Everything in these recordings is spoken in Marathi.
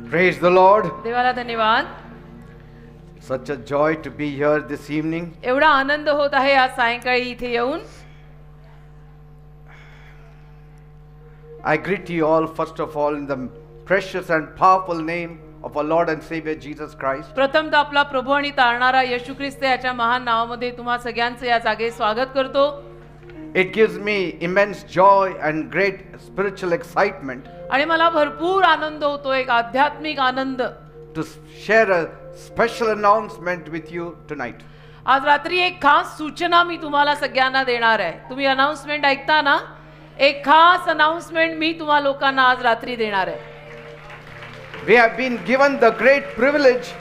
Praise the Lord. देवाला धन्यवाद. Such a joy to be here this evening. एवढा आनंद होत आहे आज सायंकाळी इथे येऊन. I greet you all first of all in the precious and powerful name of our Lord and Savior Jesus Christ. प्रथमतः आपला प्रभू आणि तारणारा येशू ख्रिस्त याच्या महान नावामध्ये तुम्हा सगळ्यांचे या जागे स्वागत करतो. It gives me immense joy and great spiritual excitement आणि मला भरपूर आनंद होतो, एक आध्यात्मिक आनंद. to share a special announcement with you tonight. आज रात्री एक खास सूचना मी तुम्हाला सगळ्यांना देणार आहे. तुम्ही अनाउन्समेंट ऐकता ना? एक खास अनाउन्समेंट मी तुम्हा लोकांना आज रात्री देणार आहे. We have been given the great privilege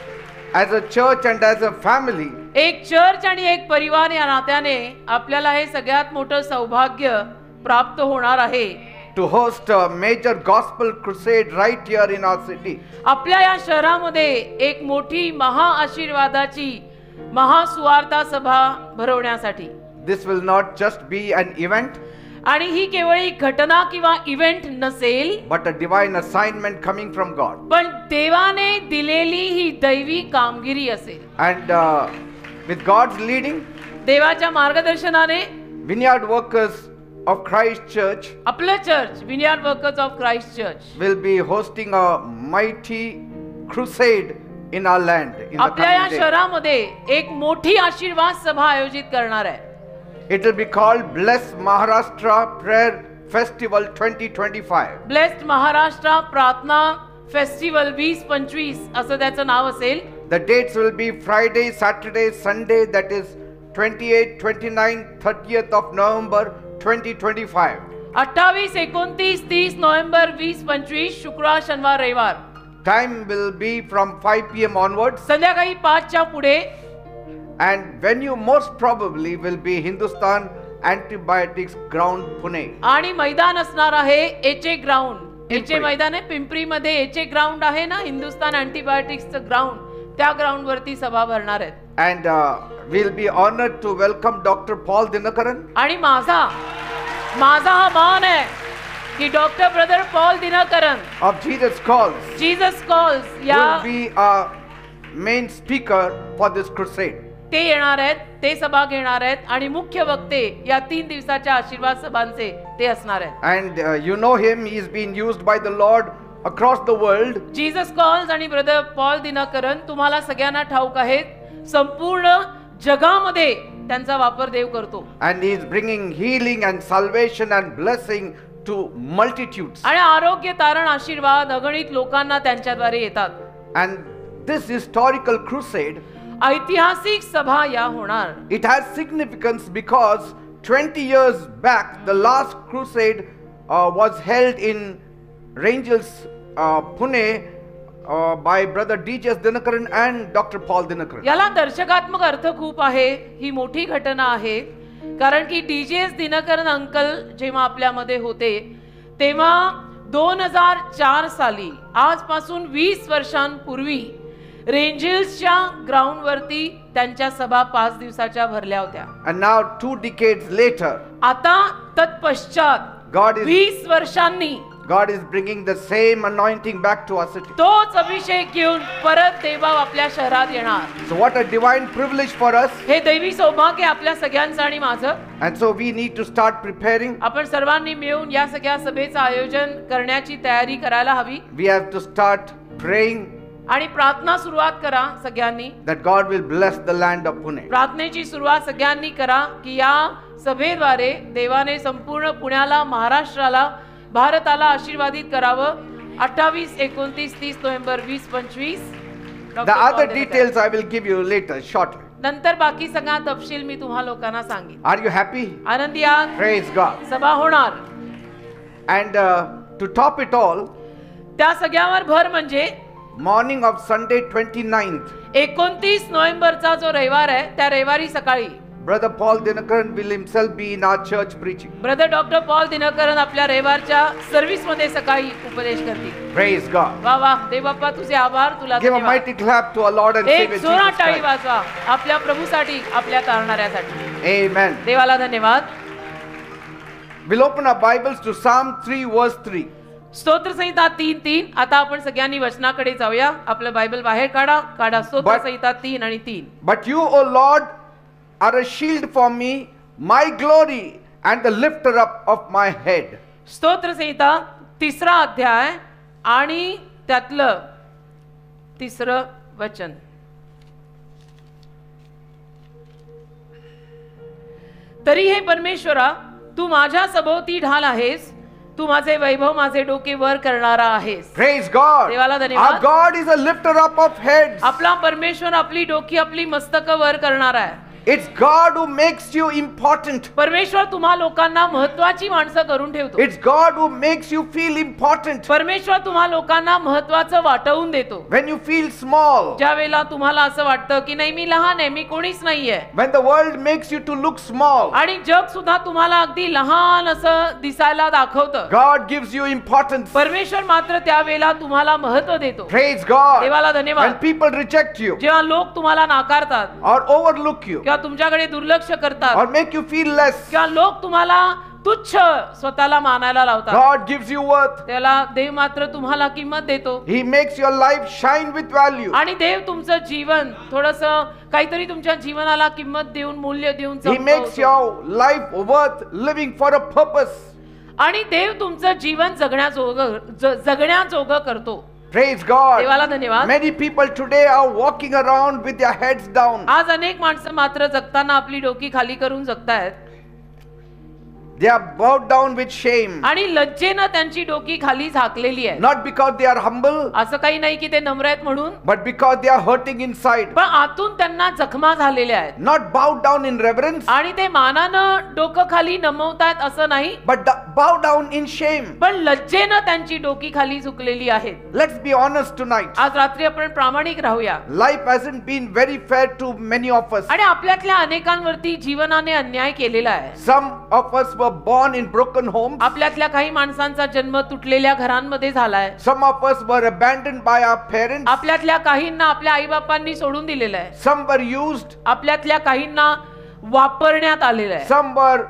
as a church and as a family एक चर्च आणि एक परिवार या नात्याने आपल्याला हे सगळ्यात मोठं सौभाग्य प्राप्त होणार आहे to host a major gospel crusade right here in our city. आपल्या या शहरामध्ये एक मोठी महाआशीर्वादाची महासुवार्ता सभा भरवण्यासाठी. This will not just be an event आणि ही केवळ एक घटना किंवा इव्हेंट नसेल, but a divine assignment coming from God. पण देवाने दिलेली ही दैवी कामगिरी असेल. And with God's leading, देवाच्या मार्गदर्शनाने Vineyard Workers of Christ Church आपलं church Vineyard Workers of Christ Church will be hosting a mighty crusade in our land in the आपल्या या coming days. शहरामध्ये एक मोठी आशीर्वाद सभा आयोजित करणार आहे. It will be called Bless Maharashtra Prayer Festival 2025. Blessed Maharashtra प्रार्थना फेस्टिवल 2025 असं त्याचं नाव असेल. The dates will be Friday, Saturday, Sunday, that is 28, 29, 30th of November 2025. 28, 29, 30 November 2025 शुक्रवार शनिवार रविवार. Time will be from 5 p.m. onwards, संध्याकाळी 5च्या पुढे. and venue most probably will be Hindustan Antibiotics Ground, Pune. आणि मैदान असणार आहे एचए ग्राउंड. पिंपरी. एचए मैदान आहे पिंपरीमध्ये. एचए ग्राउंड आहे ना, हिंदुस्तान अँटीबायोटिक्सचं ग्राउंड, त्या ग्राउंड वरती सभा भरणार आहेत. And we'll be honored to welcome Dr. Paul Dinakaran. आणि माझा हा मान आहे की doctor brother Paul Dhinakaran Of Jesus Calls Jesus Calls या will be a main speaker for this crusade. ते येणार आहेत, ते सभा घेणार आहेत आणि मुख्य वक्ते या 3 दिवसाच्या आशीर्वाद सभांचे ते असणार आहेत. And you know him, he's been used by the Lord across the world. Jesus calls आणि ब्रदर पॉल दिनकरन तुम्हाला सगळ्यांना ठाऊक आहेत, संपूर्ण जगामध्ये त्यांचा वापर देव करतो. And he is bringing healing and salvation and blessing to multitudes. आणि आरोग्य तारण आशीर्वाद अगणित लोकांना त्यांच्याद्वारे येतात. And this historical crusade, ऐतिहासिक सभा या होणार. it has significance because 20 years back the last crusade was held in Rangels, Pune by brother D.J.S. Dinakaran and Dr. Paul Dinakaran. याला दर्शकात्मक अर्थ खूप आहे. ही मोठी घटना आहे कारण की डीजेएस दिनकरन अंकल जेव्हा आपल्यामध्ये होते तेव्हा 2004 साली आजपासून 20 वर्षांपूर्वी रेंजल्सच्या ग्राउंड वरती त्यांच्या सभा 5 दिवसाच्या भरल्या होत्या. And now 2 decades later, आता तत्पश्चात God is 20 वर्षांनी bringing the same anointing back to our city. तोच अभिषेक घेऊन परत देव आपल्या शहरात येणार. So what a divine privilege for us. हे दैवी सौभाग्य आपल्या सगळ्यांचं आणि माझं. And so we need to start preparing. आपण सर्वांनी मिळून या सगळ्या सभेचं आयोजन करण्याची तयारी करायला हवी. We have to start praying आणि प्रार्थना सुरुवात करा सगळ्यांनी. that God will bless the land of Pune. प्रार्थनेची सुरुवात सगळ्यांनी करा की या सभेद्वारे देवाने संपूर्ण पुण्याला, महाराष्ट्राला, भारताला आशीर्वादित करावं. 28, 29, 30 November 2025. The other details I will give you later shortly. नंतर बाकी सगळा तपशील मी तुम्हा लोकांना सांगेन. Are you happy? आनंदी आहात? Praise God. सभा होणार. And to top it all, त्या सगळ्यावर भर म्हणजे morning of Sunday 29th, 29 नोव्हेंबरचा जो रविवार आहे त्या रविवारी सकाळी Brother Paul Dinakaran will himself be in our church preaching. Brother doctor Paul Dhinakaran आपल्या रविवारच्या सर्व्हिस मध्ये सकाळी उपदेश करतील. Praise God. वा वा देव बाप्पा तुझे आभार. तुला Give a धन्यवाद. mighty clap to our Lord and एक Savior जोरात Jesus टाळी Christ. वाजवा आपल्या प्रभूसाठी, आपल्या तारणाऱ्यासाठी. Amen. देवाला धन्यवाद. We'll open our Bibles to Psalm 3 verse 3. स्तोत्रसंहिता 3:3. आता आपण सगळ्यांनी वचनाकडे जाऊया. आपलं बायबल बाहेर काढा स्तोत्रसंहिता 3 आणि 3. But you, O Lord, are a shield for me, my glory and the lifter up of my head. स्तोत्रसंहिता 3रा अध्याय आणि त्यातलं 3रं वचन. तरी हे परमेश्वरा, तू माझ्या सभोवती ढाल आहेस, तू माझे वैभव, माझे डोके वर करणारा आहेस. Praise God. देवाला धन्यवाद. Our God is a lifter up of heads. आपला परमेश्वर आपली डोकी, आपली मस्तक वर करणारा आहे. It's God who makes you important. परमेश्वर तुम्हा लोकांना महत्वाची माणसं करून ठेवतो. It's God who makes you feel important. परमेश्वर तुम्हा लोकांना महत्वाचं वाटवून देतो. When you feel small, ज्या वेळेला तुम्हाला असं वाटतं की नाही मी लहान आहे, मी कोणीच नाहीये, when the world makes you to look small, आणि जग सुद्धा तुम्हाला अगदी लहान असं दिसायला दाखवतं, God gives you importance. परमेश्वर मात्र त्यावेळेला तुम्हाला महत्व देतो. Praise God. देवाला When धन्यवाद. people reject you जेव्हा लोक तुम्हाला नाकारतात or overlook you किंवा तुमच्याकडे दुर्लक्ष करतात or make you feel less, किंवा लोक तुम्हाला तुच्छ स्वतःला मानायला लावतात, God gives you worth. त्याला देव मात्र तुम्हाला किंमत देतो. He makes your life shine with value. आणि देव तुमचं जीवन थोडंसं काहीतरी तुमच्या जीवनाला किंमत देऊन, मूल्य देऊन He makes चमकवतो. your life worth living for a purpose. आणि देव तुमचं जीवन जगण्याजोगं करतो. Praise God. देवाला धन्यवाद. Many people today are walking around with their heads down. आज अनेक माणसं मात्र जगताना आपली डोकी खाली करून जगतायत They are bowed down with shame. आणि लज्जेनं त्यांची डोकी खाली झाकलेली आहे. Not because they are humble, असं काही नाही की ते नम्र आहेत म्हणून, but because they are hurting inside. पण आतून त्यांना जखमा झालेल्या आहेत. Not bowed down in reverence, आणि ते मानानं डोकं खाली नमवतायत असं नाही, but bow down in shame. पण लज्जेनं त्यांची डोकी खाली झुकलेली आहेत. Let's be honest tonight. आज रात्री आपण प्रामाणिक राहूया. Life hasn't been very fair to many of us. आणि आपल्यातल्या अनेकांवरती जीवनाने अन्याय केलेला आहे. Some of us were born in broken homes. आपल्यातल्या काही माणसांचा जन्म तुटलेल्या घरांमध्ये झालाय. Some of us were abandoned by our parents. आपल्यातल्या काहींना आपल्या आई-बापांनी सोडून दिलेलं आहे. Some were used. आपल्यातल्या काहींना वापरण्यात आलेलं आहे. Some were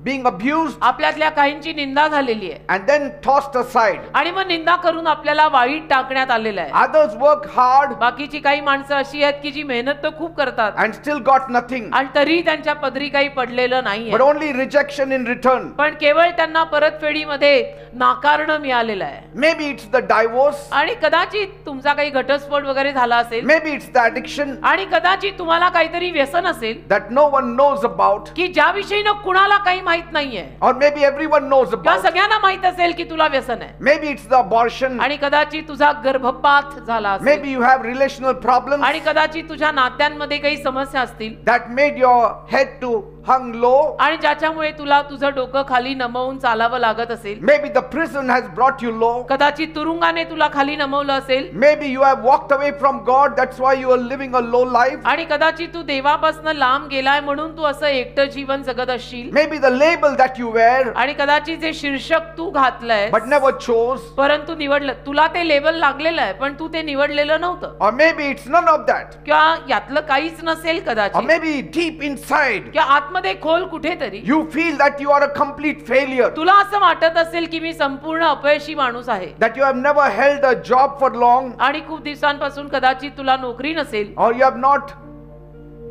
being abused आपल्यातल्या काहींची निंदा झालेली आहे and then tossed aside. आणि मग निंदा करून आपल्याला वाळीत टाकण्यात आलेलं आहे. Others work hard बाकीची काही माणसं अशी आहेत की जी मेहनत तर खूप करतात and still got nothing, आणि तरी त्यांच्या पदरी काही पडलेलं नाहीये, but only rejection in return. पण केवळ त्यांना परतफेडीमध्ये नाकारणं मिळालेलं आहे. Maybe it's the divorce, आणि कदाचित तुमचा काही घटस्फोट वगैरे झाला असेल, maybe it's the addiction आणि कदाचित तुम्हाला काहीतरी व्यसन असेल that no one knows about, की ज्याविषयी न कुणाला काही माहित नाहीये, or maybe everyone knows किंवा about. सगळ्यांना माहित असेल की तुला व्यसन आहे, Maybe it's the abortion, आणि कदाचित तुझा गर्भपात झाला असेल, maybe you have relational problems आणि कदाचित तुझ्या नात्यांमध्ये काही समस्या असतील that made your head to hung low. आणि ज्याच्यामुळे तुला तुझं डोकं खाली नमवून चालावं लागत असेल. Maybe the prison has brought you low. कदाचित तुरुंगाने तुला खाली नमवलं असेल. Maybe you have walked away from God, that's why you are living a low life. आणि कदाचित तू देवापासून लांब गेलाय म्हणून तू असं एकटं जीवन जगत असशील. Maybe the label that you wear आणि कदाचित जे शीर्षक तू घातलंय but never chose, परंतु निवडलं, तुला ते लेबल लागलेलं आहे पण तू ते निवडलेलं नव्हतं, or maybe it's none of that, किंवा यातलं काहीच नसेल or कदाचित, maybe deep inside किंवा आतमध्ये खोल कुठेतरी you feel that you are a complete failure, तुला असं वाटत असेल की मी संपूर्ण अपयशी माणूस आहे, that you have never held a job for long, आणि खूप दिवसांपासून कदाचित तुला नोकरी नसेल, or you have not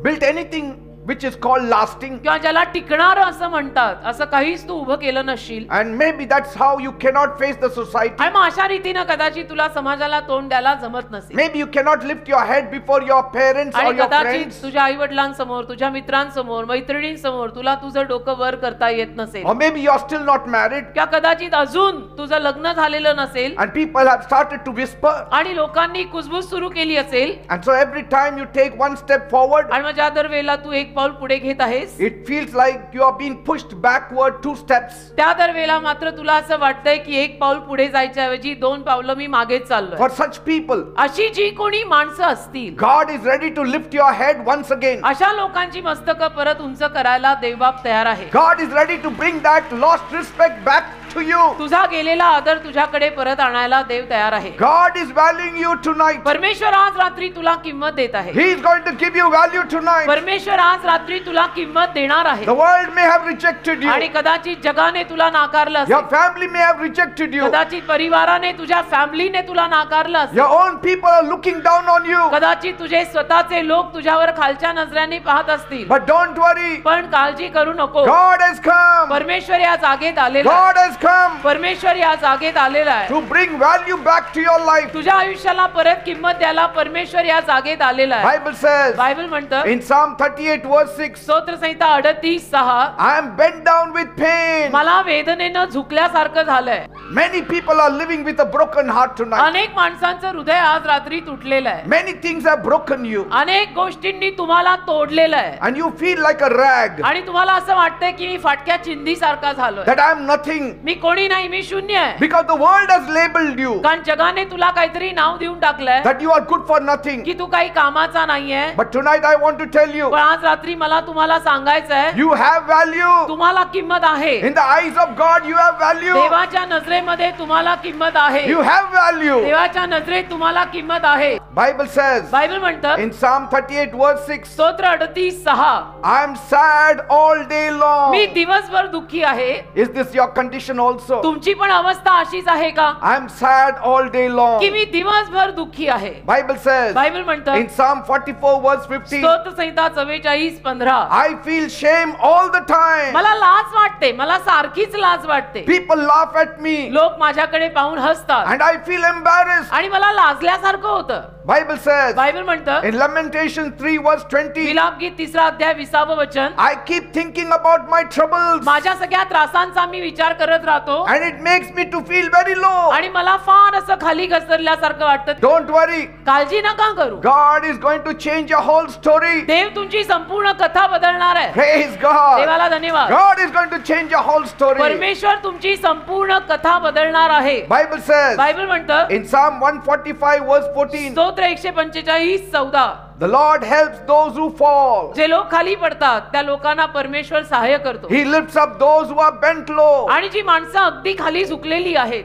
built anything which is called lasting, किंवा ज्याला टिकणारं असं म्हणतात, असं काहीच तू उभं केलं नसशील, and maybe that's how you cannot face the society. आणि मग अशा रीतीनं कदाचित तुला समाजाला तोंड द्यायला जमत नसेल, Maybe you cannot lift your head before your parents or आणि your कदाचित friends, तुझ्या आई वडिलांसमोर, तुझ्या मित्रांसमोर, मैत्रिणींसमोर तुला तुझं डोकं वर करता येत नसेल, or maybe you are still not married किंवा कदाचित अजून तुझं लग्न झालेलं नसेल and people have started to whisper, आणि लोकांनी कुजबूज सुरू केली असेल, and so every time you take one step forward, आणि मग ज्या दर वेळेला तू एक पाऊल पुढे घेत आहेस it feels like you are being pushed backward 2 steps. त्या दर वेळेला मात्र तुला असं वाटतंय की एक पाऊल पुढे जायच्या ऐवजी 2 पावलं मी मागे चाललोय. For such people, अशी जी कोणी माणसं असतील, God is ready to lift your head once again. अशा लोकांची मस्तकं परत उंच करायला देवबाप तयार आहे. God is ready to bring that lost respect back to you. तुझा गेलेला आदर तुझ्याकडे परत आणायला देव तयार आहे. God is valuing you tonight. परमेश्वर आज रात्री तुला किंमत देत आहे. He is going to give you value tonight. परमेश्वर आज रात्री तुला किंमत देणार आहे. The world may have rejected you. आणि कदाचित जगाने तुला नाकारलं Your असेल. family may have rejected you. कदाचित परिवाराने तुझ्या फॅमिलीने तुला नाकारलं असेल. Your own people are looking down on you. कदाचित तुझे स्वतःचे लोक तुझ्यावर खालच्या नजरेने पाहत असतील. But don't worry. पण काळजी करू नको. God has come. परमेश्वर या जागेत आलेला आहे. God has come परमेश्वर या जागेत आलेला आहे. to bring value back to your life. तुझ्या आयुष्याला परत किंमत द्यायला परमेश्वर या जागेत आलेला आहे. Bible says बायबल म्हणतं in Psalm 38 verse 6, स्तोत्र संहिता 38:6 I am bent down with pain. मला वेदनेनं झुकल्यासारखं झालंय. Many people are living with a broken heart tonight. अनेक माणसांचं हृदय आज रात्री तुटलेलं आहे. Many things have broken you अनेक गोष्टींनी तुम्हाला तोडलेलं आहे. and you feel like a rag, आणि तुम्हाला असं वाटतंय की मी फाटक्या चिंधी सारखा झालोय. that I am nothing, मी कोणी नाही, मी शून्य आहे. because the world has labeled you कारण जगाने तुला काहीतरी नाव देऊन टाकलंय that you are good for nothing. की तू काही कामाचा नाहीये. But tonight I want to tell you, पण आज रात्री मला तुम्हाला सांगायचं आहे you have value. तुम्हाला किंमत आहे. In the eyes of God you have value. देवाच्या नजरेमध्ये तुम्हाला किंमत आहे. You have value. देवाच्या नजरेत तुम्हाला किंमत आहे. Bible says बायबल म्हणतं in Psalm 38 verse 6, स्तोत्र 38:6 I am sad all day long. मी दिवसभर दुःखी आहे. Is this your condition also? तुमची पण अवस्था अशीच आहे का I am sad all day long. की मी दिवसभर दुःखी आहे. Bible says बायबल म्हणतं in Psalm 44 verse 15, स्तोत्र संहिता 44:15 I feel shame all the time. मला लाज वाटते. मला सारखीच लाज वाटते. People laugh at me लोक माझ्याकडे पाहून हसतात and I feel embarrassed. आणि मला लाजल्यासारखं होतं. Bible says बायबल म्हणतं in Lamentation 3 verse 20, विलापगीत 3 अध्याय 20 वचन I keep thinking about my troubles माझ्या सगळ्या त्रासांचा मी विचार करत राहतो and it makes me to feel very low. आणि मला फार असं खाली घसरल्यासारखं वाटतं. Don't worry. काळजी नका करू. God is going to change your whole story. देव तुमची संपूर्ण कथा बदलणार आहे. Praise God. देवाला धन्यवाद. God is going to change your whole story. परमेश्वर तुमची संपूर्ण कथा बदलणार आहे. Bible says बायबल म्हणतं in Psalm 145 verse 14, स्तोत्र 145:14 the Lord helps those who fall. जे लोक खाली पडतात त्या लोकांना परमेश्वर सहाय्य करतो. He lifts up those who are bent low. आणि जी माणसं अगदी खाली झुकलेली आहेत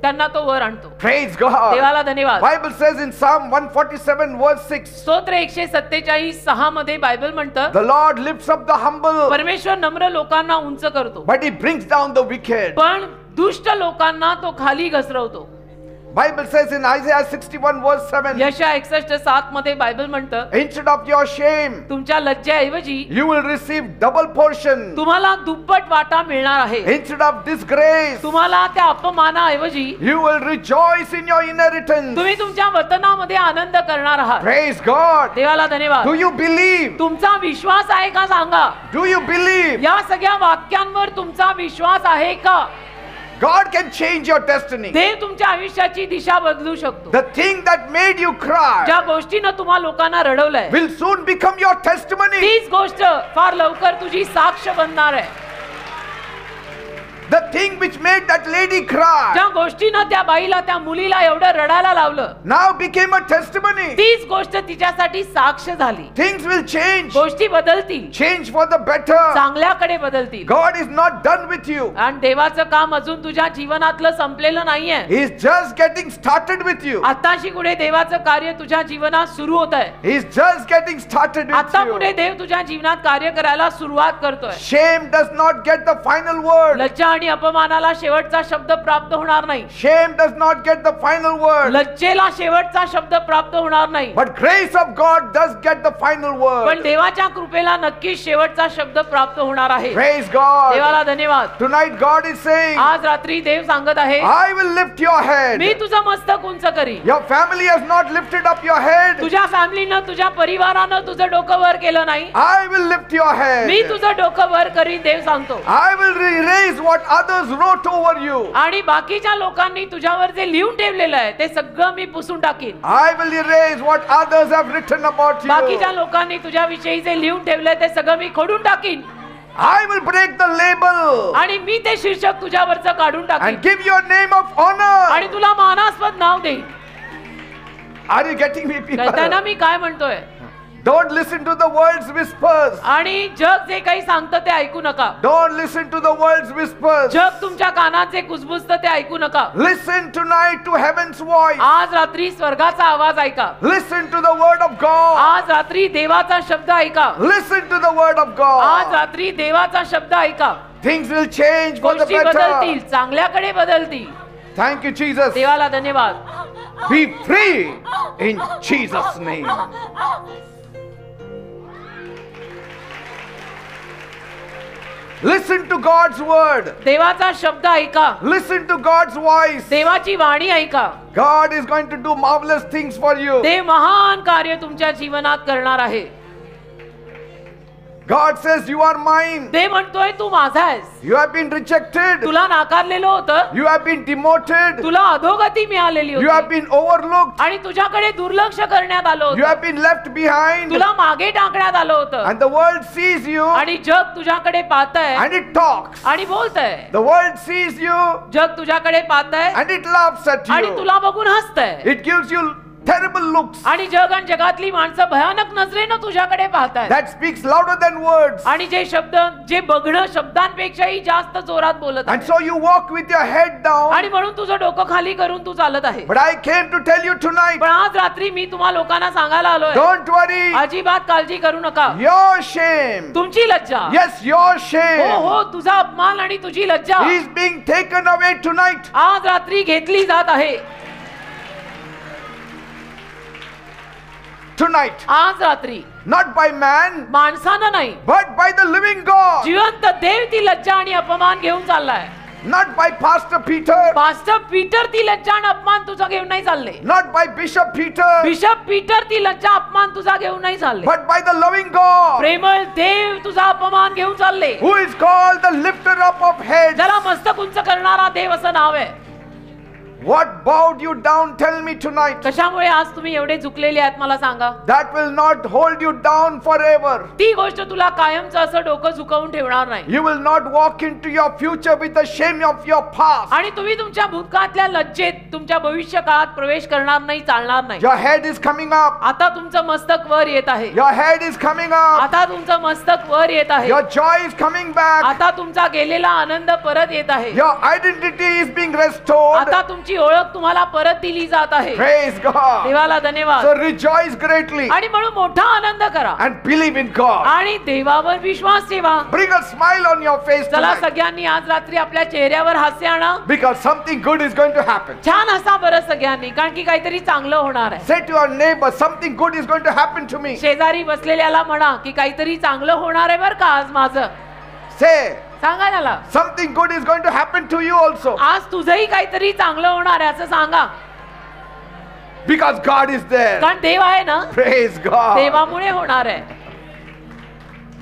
त्यांना तो वर आणतो. Praise God. देवाला धन्यवाद. Bible says in Psalm 147 verse 6, स्तोत्र 147:6 मध्ये बायबल म्हणतं the Lord lifts up the humble, परमेश्वर नम्र लोकांना उंच करतो but he brings down the wicked. पण दुष्ट लोकांना तो खाली घसरवतो. Bible says in Isaiah 61 verse 7, यशया 61:7 मध्ये बायबल म्हणतं instead of your shame, तुमच्या लज्जेऐवजी you will receive double portion. तुम्हाला दुप्पट वाटा मिळणार आहे. Instead of disgrace, तुम्हाला त्या अपमानाऐवजी you will rejoice in your inheritance. तुम्ही तुमच्या वतनामध्ये आनंद करणार आहात. Praise God. देवाला धन्यवाद. Do you believe? तुमचा विश्वास आहे का सांगा. Do you believe? या सगळ्या वाक्यांवर तुमचा विश्वास आहे का. God can change your destiny. देव तुमच्या आयुष्याची दिशा बदलू शकतो. The thing that made you cry ज्या गोष्टीनं तुम्हा लोकांना रडवलंय will soon become your testimony. तीच गोष्ट फार लवकर तुझी साक्ष बनणार आहे. The thing which made that lady cry ज्या गोष्टीनं त्या बाईला त्या मुलीला एवढं रडायला लावलं now became a testimony. तीच गोष्ट तिच्यासाठी साक्ष झाली. Things will change. गोष्टी बदलतील. Change for the better. चांगल्याकडे बदलतील. God is not done with you. आणि देवाचं काम अजून तुझ्या जीवनातलं संपलेलं नाहीये. He is just getting started with you. आताशी पुढे देवाचं कार्य तुझ्या जीवनात सुरू होत आहे. He is just getting started with आता पुढे you. देव तुझ्या जीवनात कार्य करायला सुरुवात करतोय. Shame does not get the final word. लज्जा आणि अपमानाला शेवटचा शब्द प्राप्त होणार नाही. Shame does not get the final word. लज्जेला शेवटचा शब्द प्राप्त होणार नाही. But grace of God does get the final पण word. देवाच्या कृपेला नक्कीच शेवटचा शब्द प्राप्त होणार आहे. Praise God. देवाला धन्यवाद. Tonight God is saying, आज रात्री देव सांगत आहे I will lift your head. मी तुझं मस्तक उंच करी. Your family has not lifted up your head. तुझ्या फॅमिलीनं तुझ्या परिवारानं तुझं डोकं वर केलं नाही. I will lift your me head. तुझं डोकं वर करीन देव सांगतो. I will erase what others wrote over you. आणि बाकीच्या लोकांनी तुझ्यावर जे लिहून ठेवलेलं आहे ते सगळं मी पुसून टाकीन. I will erase what others have written about बाकीच्या you. लोकांनी तुझ्याविषयी जे लिहून ठेवलंय ते सगळं मी खोडून टाकीन. I will break the label आणि मी ते शीर्षक तुझ्यावरचं काढून टाकीन and give your name of honor. आणि तुला मानास्पद नाव देईन. Are you getting me, people? कळतंय ना मी काय म्हणतोय. Don't listen to the world's whispers. आणि जग जे काही सांगतं ते ऐकू नका. Don't listen to the world's whispers. जग तुमच्या कानात जे कुजबुजतं ते ऐकू नका. Listen tonight to heaven's voice. आज रात्री स्वर्गाचा आवाज ऐका. Listen to the word of God. आज रात्री देवाचा शब्द ऐका. Listen to the word of आज God. रात्री देवाचा शब्द ऐका. Things will change for the गोष्टी बदलतील, better. चांगल्याकडे बदलतील. Thank you, Jesus. देवाला धन्यवाद. Be free in Jesus' name. Listen to God's word. देवाचा शब्द ऐका. Listen to God's voice. देवाची वाणी ऐका. God is going to do marvelous things for you. देव महान कार्य तुमच्या जीवनात करणार आहे. God says, you are mine. देव म्हणतोय तू माझा आहेस. You have been rejected. तुला नाकारलेलं होतं. You have been demoted. तुला अधोगती मिळालेली You have होती been overlooked. आणि तुझ्याकडे दुर्लक्ष करण्यात आलं You होतं. have been left behind. तुला मागे टाकण्यात आलं होतं And the world sees you आणि जग तुझ्याकडे पाहतंय and it talks. आणि बोलतंय. The world sees you जग तुझ्याकडे पाहतंय and it laughs at आणि you. तुला बघून हसतंय. It gives you terrible looks. आणि जग आणि जगातली माणसं भयानक नजरेनं तुझ्याकडे पाहतायत. That speaks louder than words. आणि जे शब्द जे बघणं शब्दांपेक्षाही जास्त जोरात बोलत And आहे. so you walk with your head down. आणि म्हणून तुझं डोकं खाली करून तू चालत आहे. But I came to tell you tonight, पण आज रात्री मी तुम्हा लोकांना सांगायला आलोय, don't worry. अजिबात काळजी करू नका. Your shame. तुमची लज्जा, Yes, your हो shame हो, तुझा अपमान आणि तुझी लज्जा is being taken away tonight. आज रात्री घेतली जात आहे. Tonight. आज रात्री Not by man, माणसानं नाही, but by the living God. जिवंत देव ती लज्जा आणि अपमान घेऊन चाललाय. Not by Pastor Peter. Pastor Peter ती लज्जा आणि अपमान तुझा घेऊन नाही चालले. Not by Bishop Peter. Bishop Peter ती लज्जा अपमान तुझा घेऊन नाही चालले. But by the loving God. प्रेमळ देव तुझा अपमान घेऊन चालले. Who is called the lifter up of heads. ज्याला मस्तक उंच करणारा देव असं नाव आहे. What bowed you down, tell me tonight. कशामुळे आज तुम्ही एवढे झुकलेले आहात मला सांगा. That will not hold you down forever. ती गोष्ट तुला कायमचं असं डोकं झुकवून ठेवणार नाही. You will not walk into your future with the shame of your past. आणि तुम्ही तुमच्या भूतकाळातल्या लज्जेत तुमच्या भविष्य काळात प्रवेश करणार नाही, चालणार नाही. Your head is coming up. आता तुमचं मस्तक वर येत आहे. Your head is coming up. आता तुमचं मस्तक वर येत आहे. Your joy is coming back. आता तुमचा गेलेला आनंद परत येत आहे. Your identity is being restored. आता तुमची ओळख तुम्हाला परत दिली जात आहे. Praise God. देवाला धन्यवाद. So rejoice greatly आणि म्हणून मोठा आनंद करा and believe in God. आणि देवावर विश्वास ठेवा. Bring a smile on your face चला tonight सगळ्यांनी आज रात्री आपल्या चेहऱ्यावर हास्य आणा. because something good is going to happen. छान हसा बरं सगळ्यांनी, कारण की काहीतरी चांगलं होणार आहे. Say to your neighbor, something good is going to happen to me. शेजारी बसलेल्याला म्हणा की काहीतरी चांगलं होणार आहे बरं का आज माझं. Say, सांगा त्याला something good is going to happen to you also आज तुझंही काहीतरी चांगलं होणार आहे असं सांगा. because God is there. कारण देव आहे ना, Praise God. देवामुळे होणार आहे.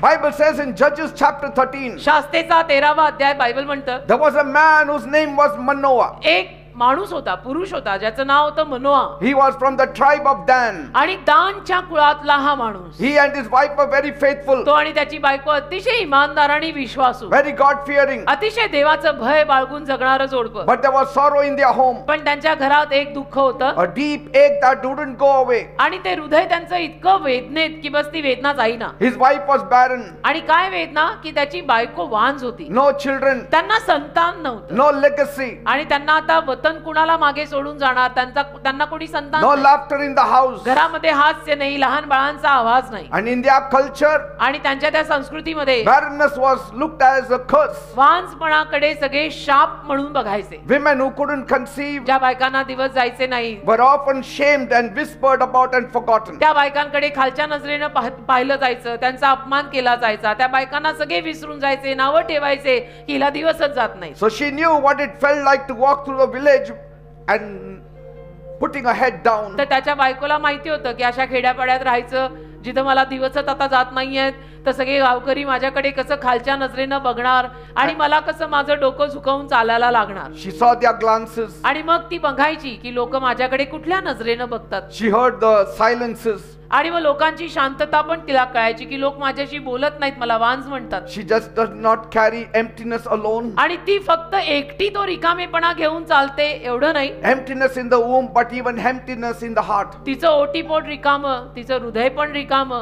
Bible says in Judges chapter 13, शास्त्रेचा 13वा अध्याय बायबल म्हणतं, there was a man whose name was Manoah. एक माणूस होता, पुरुष होता, ज्याचं नाव होतं मनोआ. He was from the tribe of Dan. आणि दानच्या कुळातला हा माणूस. He and his wife were very faithful, तो आणि त्याची बायको अतिशय इमानदार आणि विश्वासू, very God-fearing. अतिशय देवाचं भय बाळगून जगणारं जोडपं. But there was sorrow in their home, पण त्यांच्या घरात एक दुःख होतं a deep ache that wouldn't go away. आणि ते हृदय त्यांचं इतकं वेदनेत की बस ती वेदना जाईना. His wife was barren, आणि काय वेदना की त्याची बायको वांज होती. no children, त्यांना संतान नव्हतं no legacy, आणि त्यांना आता वतन कुणाला मागे सोडून जाणार, त्यांना कोणी संतान no नाही. laughter in the house. घरामध्ये हास्य नाही, लहान बाळांचा आवाज नाही. And in their culture, आणि त्यांच्या त्या संस्कृतीमध्ये barrenness was looked as a curse. वांजपणाकडे सगळे शाप म्हणून बघायचे. Women who couldn't conceive ज्या बायकांना दिवस जायचे नाही were often shamed and whispered about and forgotten. त्या बायकांकडे खालच्या नजरेनं पाहिलं जायचं, त्यांचा अपमान केला जायचा. त्या बायकांना सगळे विसरून जायचे, नावं ठेवायचे की हिला दिवसच जात नाही. So she knew what it felt like to walk through the village and putting her head down. तर त्याच्या बायकोला माहिती होतं की अशा खेड्यापाड्यात राहायचं जिथं मला दिवसच आता जात नाहीयेत, तर सगळे गावकरी माझ्याकडे कसं खालच्या नजरेनं बघणार आणि मला कसं माझं डोकं झुकवून चालायला लागणार. She saw their glances. आणि मग ती बघायची की लोक माझ्याकडे कुठल्या नजरेनं बघतात. She heard the silences. आणि मग लोकांची शांतता पण तिला कळायची की लोक माझ्याशी बोलत नाहीत, मला वांज म्हणतात. She just does not carry emptiness alone. आणि ती फक्त एकटी तो रिकामेपणा घेऊन चालते एवढं नाही. Emptiness in the womb, but even emptiness in the heart. तिचं ओटीपोट रिकाम, तिचं हृदय पण रिकाम.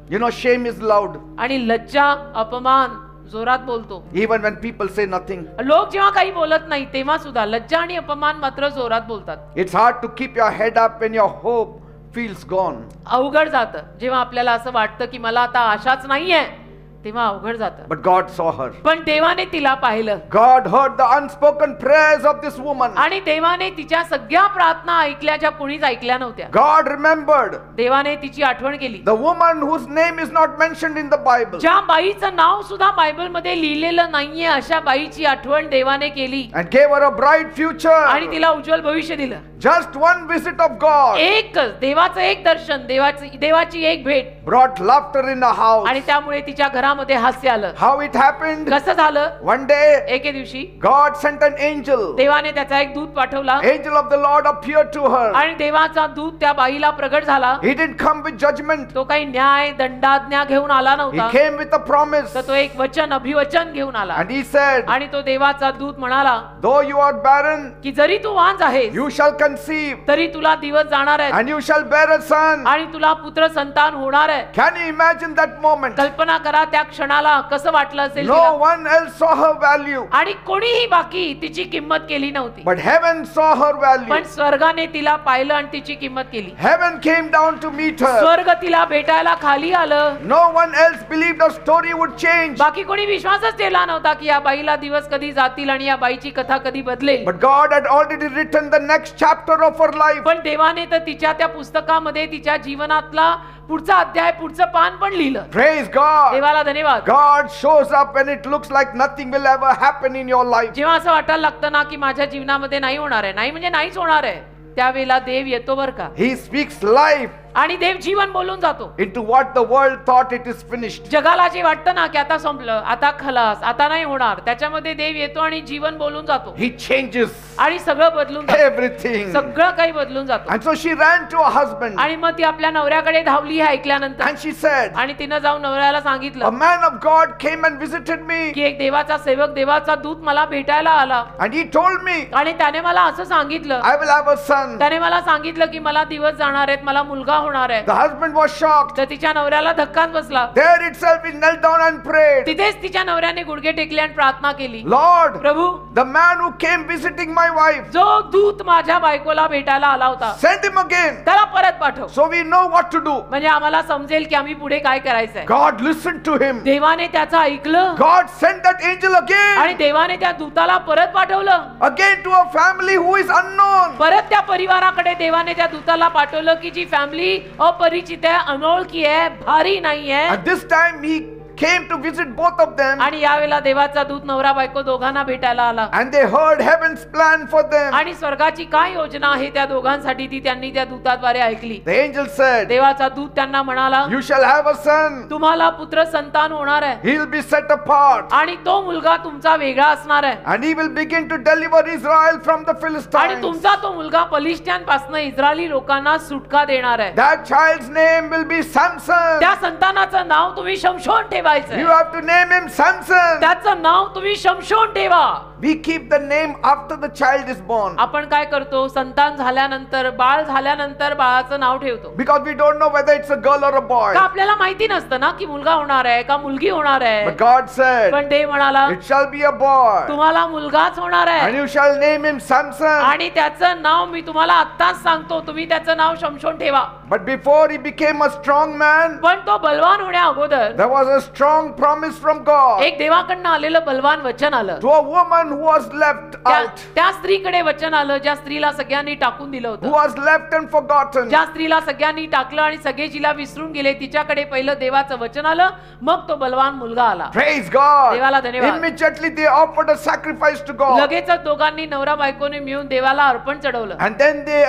You know, shame is loud. आणि लज्जा, अपमान जोरात बोलतो. Even when people say nothing. लोक जेव्हा काही बोलत नाही तेव्हा सुद्धा लज्जा आणि अपमान मात्र जोरात बोलतात. It's hard to keep your head up when your hope feels gone. अवघड जातं जेव्हा आपल्याला असं वाटतं की मला आता आशाच नाहीये, तेव्हा अवघड जातं. But God saw her. पण देवाने तिला पाहिलं. God heard the unspoken prayers of this woman. आणि देवाने तिच्या सगळ्या प्रार्थना ऐकल्या ज्या कोणीच ऐकल्या नव्हत्या. God remembered. देवाने तिची आठवण केली. The woman whose name is not mentioned in the Bible. ज्या बाईचं नाव सुद्धा बायबल मध्ये लिहिलेलं नाहीये अशा बाईची आठवण देवाने केली. And gave her a bright future. आणि तिला उज्ज्वल भविष्य दिलं. Just one visit of God. एकच देवाचं एक दर्शन, देवाची एक भेट Brought laughter in the house. आणि त्यामुळे तिच्या घरामध्ये हास्य आलं. How it happened? कसं झालं? One day, एके दिवशी God sent an angel. देवाने त्याचा एक दूत पाठवला. Angel of the Lord appeared to her. आणि देवाचा दूत त्या बाईला प्रगट झाला. He didn't come with judgment. तो काही न्याय दंडाज्ञा घेऊन आला He नव्हता, came with a promise. तर तो एक वचन अभिवचन घेऊन आला. And he said, आणि तो देवाचा दूत म्हणाला though you are barren, की जरी तू वांज आहेस you shall conceive. तरी तुला दिवस जाणार आहेत And you shall bear a son. आणि तुला पुत्र संतान होणार आहे. Can you imagine that moment? कल्पना करा त्या क्षणाला कसं वाटलं असेल No तिला. one else saw her value. आणि कोणीही बाकी तिची किंमत केली नव्हती. But heaven saw her value. पण स्वर्गाने तिला पाहिलं आणि तिची किंमत केली. Heaven came down to meet her. स्वर्ग तिला भेटायला खाली आलं. No one else believed her story would change. बाकी कोणी विश्वासच ठेवला नव्हता की या बाईला दिवस कधी जातील आणि या बाईची कथा कधी बदलेल. But God had already written the next chapter of her life. पण देवाने तर तिच्या त्या पुस्तकामध्ये तिच्या जीवनातला पुढचा अध्याय, पुढचं पान पण लिहिलं. Praise God. देवाला धन्यवाद. God shows up when it looks like nothing will ever happen in your life. जेव्हा असं वाटायला लागतं ना की माझ्या जीवनामध्ये नाही होणार आहे, नाही म्हणजे नाहीच होणार आहे, त्यावेळेला देव येतो बर का. He speaks life आणि देव जीवन बोलून जातो. into what the world thought it is finished. जगाला जे वाटतं ना की आता संपलं, आता खलास, आता नाही होणार, त्याच्यामध्ये देव येतो आणि जीवन बोलून जातो. He changes आणि सगळं बदलून जातं. everything. सगळं काही बदलून जातं. And so she ran to her husband आणि मग ती आपल्या नवऱ्याकडे धावली हे ऐकल्यानंतर. and she said, आणि तिनं जाऊन नवऱ्याला a सांगितलं man of God came and visited me की एक देवाचा सेवक, देवाचा दूत मला भेटायला आला. and he told me आणि त्याने मला असं सांगितलं, I will have a son. त्याने मला सांगितलं की मला दिवस जाणार आहेत, मला मुलगा होणार आहे. The husband was shocked. तर तिच्या नवऱ्याला धक्काच बसला. There itself he knelt down and prayed, तिथेच तिच्या नवऱ्याने गुडघे टेकले आणि प्रार्थना केली. Lord, Prabhu, the man who came visiting my wife, जो दूत माझ्या बायकोला भेटायला आला होता send him again त्याला परत पाठव, so we know what to do. म्हणजे आम्हाला समजेल की आम्ही पुढे काय करायचंय. God listened to him. देवाने त्याचं ऐकलं God sent that angel आणि again, देवाने त्या दूताला परत पाठवलं. again to a family who is unknown. परत त्या परिवाराकडे देवाने त्या दूताला पाठवलं की जी फॅमिली अपरिचित आहे, अनोळखी आहे, भारी नाहीये. At this time he came to visit both of them आणि यावेळेला देवाचा दूत नवरा बायको दोघांना भेटायला आला. and they heard heaven's plan for them. आणि स्वर्गाची काय योजना आहे त्या दोघांसाठी ती त्यांनी त्या दूताद्वारे ऐकली. The angel said, देवाचा दूत त्यांना म्हणाला, you shall have a son. तुम्हाला पुत्र संतान होणार आहे He'll be set apart आणि तो मुलगा तुमचा वेगळा असणार आहे. and he will begin to deliver Israel from the आणि Philistines. तुमचा तो मुलगा पलिष्ट्यांपासून इस्रायली लोकांना सुटका देणार आहे. That child's name will be Samson. त्या संतानाचं नाव तुम्ही शमशोन ठेवायचं. You have to name him Samson. त्याचं नाव तुम्ही शमशोन ठेवा. We keep the name after the child is born आपण काय करतो, संतान झाल्यानंतर, बाळ झाल्यानंतर बाळाचं नाव ठेवतो. because we don't know whether it's a girl or a boy. का आपल्याला माहिती नसतं ना की मुलगा होणार आहे का मुलगी होणार आहे. But God said, पण देव म्हणाला, it shall be a boy तुम्हाला मुलगाच होणार and आहे you shall name him Samson. आणि त्याचं नाव मी तुम्हाला आत्ताच सांगतो, तुम्ही त्याचं नाव शमशोन ठेवा. But before he became a strong man, पण तो बलवान होण्या अगोदर there was a strong promise from God एक देवाकडनं आलेलं बलवान वचन आलं. to a woman who was left out, त्या स्त्रीकडे वचन आलं ज्या स्त्रीला सगळ्यांनी टाकून दिलं who होतं, was left and forgotten. ज्या स्त्रीला सगळ्यांनी टाकलं आणि सगळे जिला विसरून गेले, तिच्याकडे पहिलं देवाचं वचन आलं, मग तो बलवान मुलगा आला. Praise God. देवाला धन्यवाद. Immediately they offered a sacrifice to God लगेचच दोघांनी नवरा बायकोने मिळून देवाला अर्पण चढवलं. and then they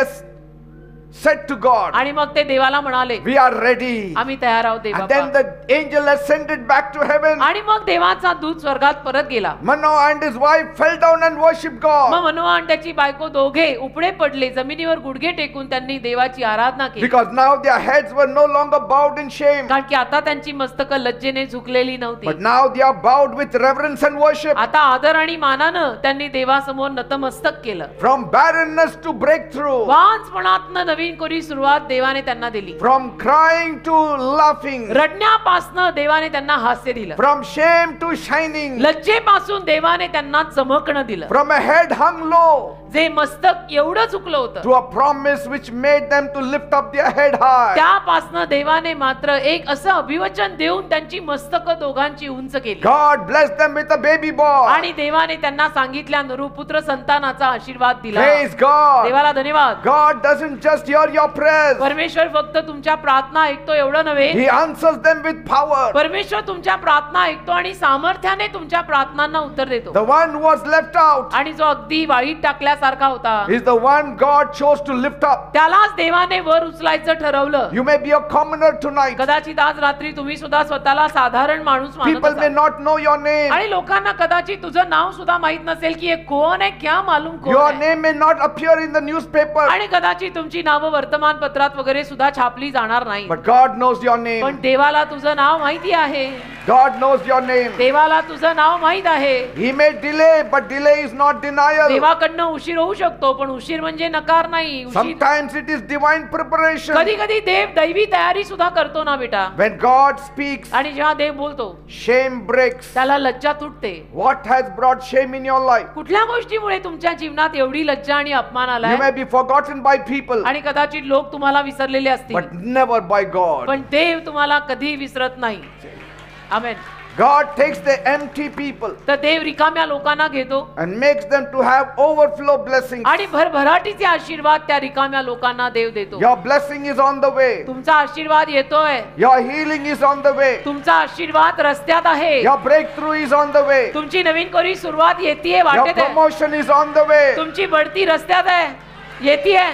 said to God, आणि मग ते देवाला म्हणाले, we are ready. आम्ही तयार आहोत And देवा. then the angel ascended back to heaven. आणि मग देवाचा दूत स्वर्गात परत गेला. Manoah and his wife fell down and worshipped मग God. मनोआ आणि त्याची बायको दोघे उपडे पडले, जमिनीवर गुडघे टेकून त्यांनी देवाची आराधना केली. Because now their heads were no longer bowed in shame, कारण की आता त्यांची मस्तक लज्जेने झुकलेली नव्हती. but now they are bowed with reverence and worship. आता आदर आणि मानानं त्यांनी देवासमोर नतमस्तक केलं. From barrenness to breakthrough, वांझपणातनं नवीन कोरी सुरुवात देवाने त्यांना दिली. from crying to laughing, रडण्यापासनं देवाने त्यांना हास्य दिलं. from shame to shining, लज्जेपासून देवाने त्यांना चमकणं दिलं. from a head hung low जे मस्तक एवढं चुकलं होतं to a promise which made them to lift up their head high. त्यापासनं देवाने मात्र एक असं अभिवचन देऊन त्यांची मस्तक दोघांची उंच केली. God blessed them with a baby boy. आणि देवाने त्यांना सांगितल्या नरुपुत्र संतानाचा आशीर्वाद दिला. Praise God. देवाला धन्यवाद. God doesn't just hear your prayers, परमेश्वर फक्त तुमच्या प्रार्थना ऐकतो एवढं नव्हे, He answers them with power. परमेश्वर तुमच्या प्रार्थना ऐकतो आणि सामर्थ्याने तुमच्या प्रार्थनांना उत्तर देतो. The one who was left out आणि जो अगदी वाळीत टाकल्यासारखा होता, is the one God chose to lift up. त्यालाच देवाने वर उचलायचं ठरवलं. You may be a commoner tonight. कदाचित आज रात्री तुम्ही सुद्धा स्वतःला साधारण माणूस मानत People may असाल. not know your name. आणि लोकांना कदाचित तुझं नाव सुद्धा माहित नसेल की हे कोण आहे, क्या मालूम कोण Your आहे. name may not appear in the newspaper, आणि कदाचित तुमची नावं वर्तमानपत्रात वगैरे सुद्धा छापली जाणार नाही. but God knows your पण name. देवाला तुझं नाव माहिती आहे. God knows your name. देवाला तुझं नाव माहित आहे. He may delay, but delay is not denial. देवाकडनं उशीर होऊ शकतो, पण उशीर म्हणजे नकार नाही. Sometimes it is divine preparation. कधी कधी देव दैवी तयारी सुद्धा करतो ना बेटा. When God speaks, आणि जेव्हा देव बोलतो shame breaks. त्याला लज्जा तुटते. What has brought shame in your life? कुठल्या गोष्टीमुळे तुमच्या जीवनात एवढी लज्जा आणि अपमान You आलाय? may be forgotten by people, आणि कदाचित लोक तुम्हाला विसरलेले असतील, but never by God. पण देव तुम्हाला कधी विसरत नाही. आमेन. God takes the empty people तर देव रिकाम्या लोकांना घेतो and makes them to have overflow blessings. आणि भरभराटीचे आशीर्वाद त्या रिकाम्या लोकांना देव देतो. Your blessing is on the way. तुमचा आशीर्वाद येतोय. Your healing is on the way. तुमचा आशीर्वाद रस्त्यात आहे. Your breakthrough is on the way. तुमची नवीन कोरी सुरुवात येतीये, Your वाटेत आहे. promotion is on the way. तुमची बढती रस्त्यात आहे, येतीये.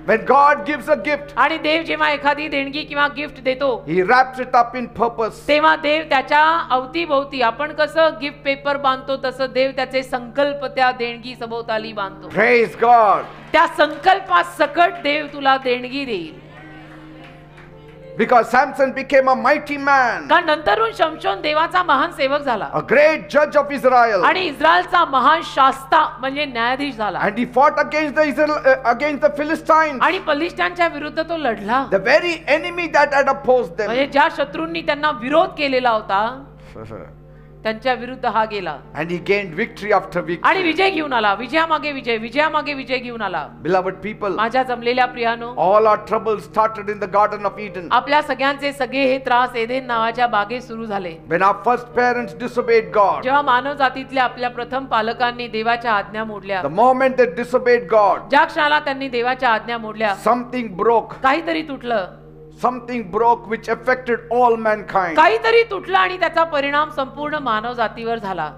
When God gives a gift, आणि देव जेव्हा एखादी देणगी किंवा गिफ्ट देतो, He wraps it up in purpose. तेव्हा देव त्याच्या अवतीभोवती, आपण कसं गिफ्ट पेपर बांधतो तसं देव त्याचे संकल्प त्या देणगी सभोवताली बांधतो. Praise God. त्या संकल्पात सकट देव तुला देणगी देईल. Because Samson became a mighty man, कारण नंतरून शमशोन देवाचा महान सेवक झाला a great judge of Israel, आणि इस्रायलचा महान शास्ता म्हणजे न्यायाधीश झाला. and he fought against the Philistines, आणि पलिष्ठांच्या विरुद्ध तो लढला. the very enemy that had opposed them. म्हणजे ज्या शत्रूंनी त्यांना विरोध केलेला होता त्यांच्या विरुद्ध हा गेला And he gained victory after आणि victory. विजय घेऊन आला. विजयामागे विजय, विजयामागे विजय घेऊन आला. Beloved people, माझ्या जमलेल्या प्रियानो, all our troubles started in the Garden of Eden. आपल्या सगळ्यांचे सगळे हे त्रास एदेन नावाच्या बागेत सुरू झाले. When our first parents disobeyed God, जेव्हा मानव जातीतल्या आपल्या प्रथम पालकांनी देवाच्या आज्ञा मोडल्या, the moment they disobeyed God, ज्या क्षणाला त्यांनी देवाच्या आज्ञा मोडल्या, something broke. काहीतरी तुटलं. Something broke which affected all mankind. काहीतरी तुटलं आणि त्याचा परिणाम संपूर्ण मानव जातीवर झाला.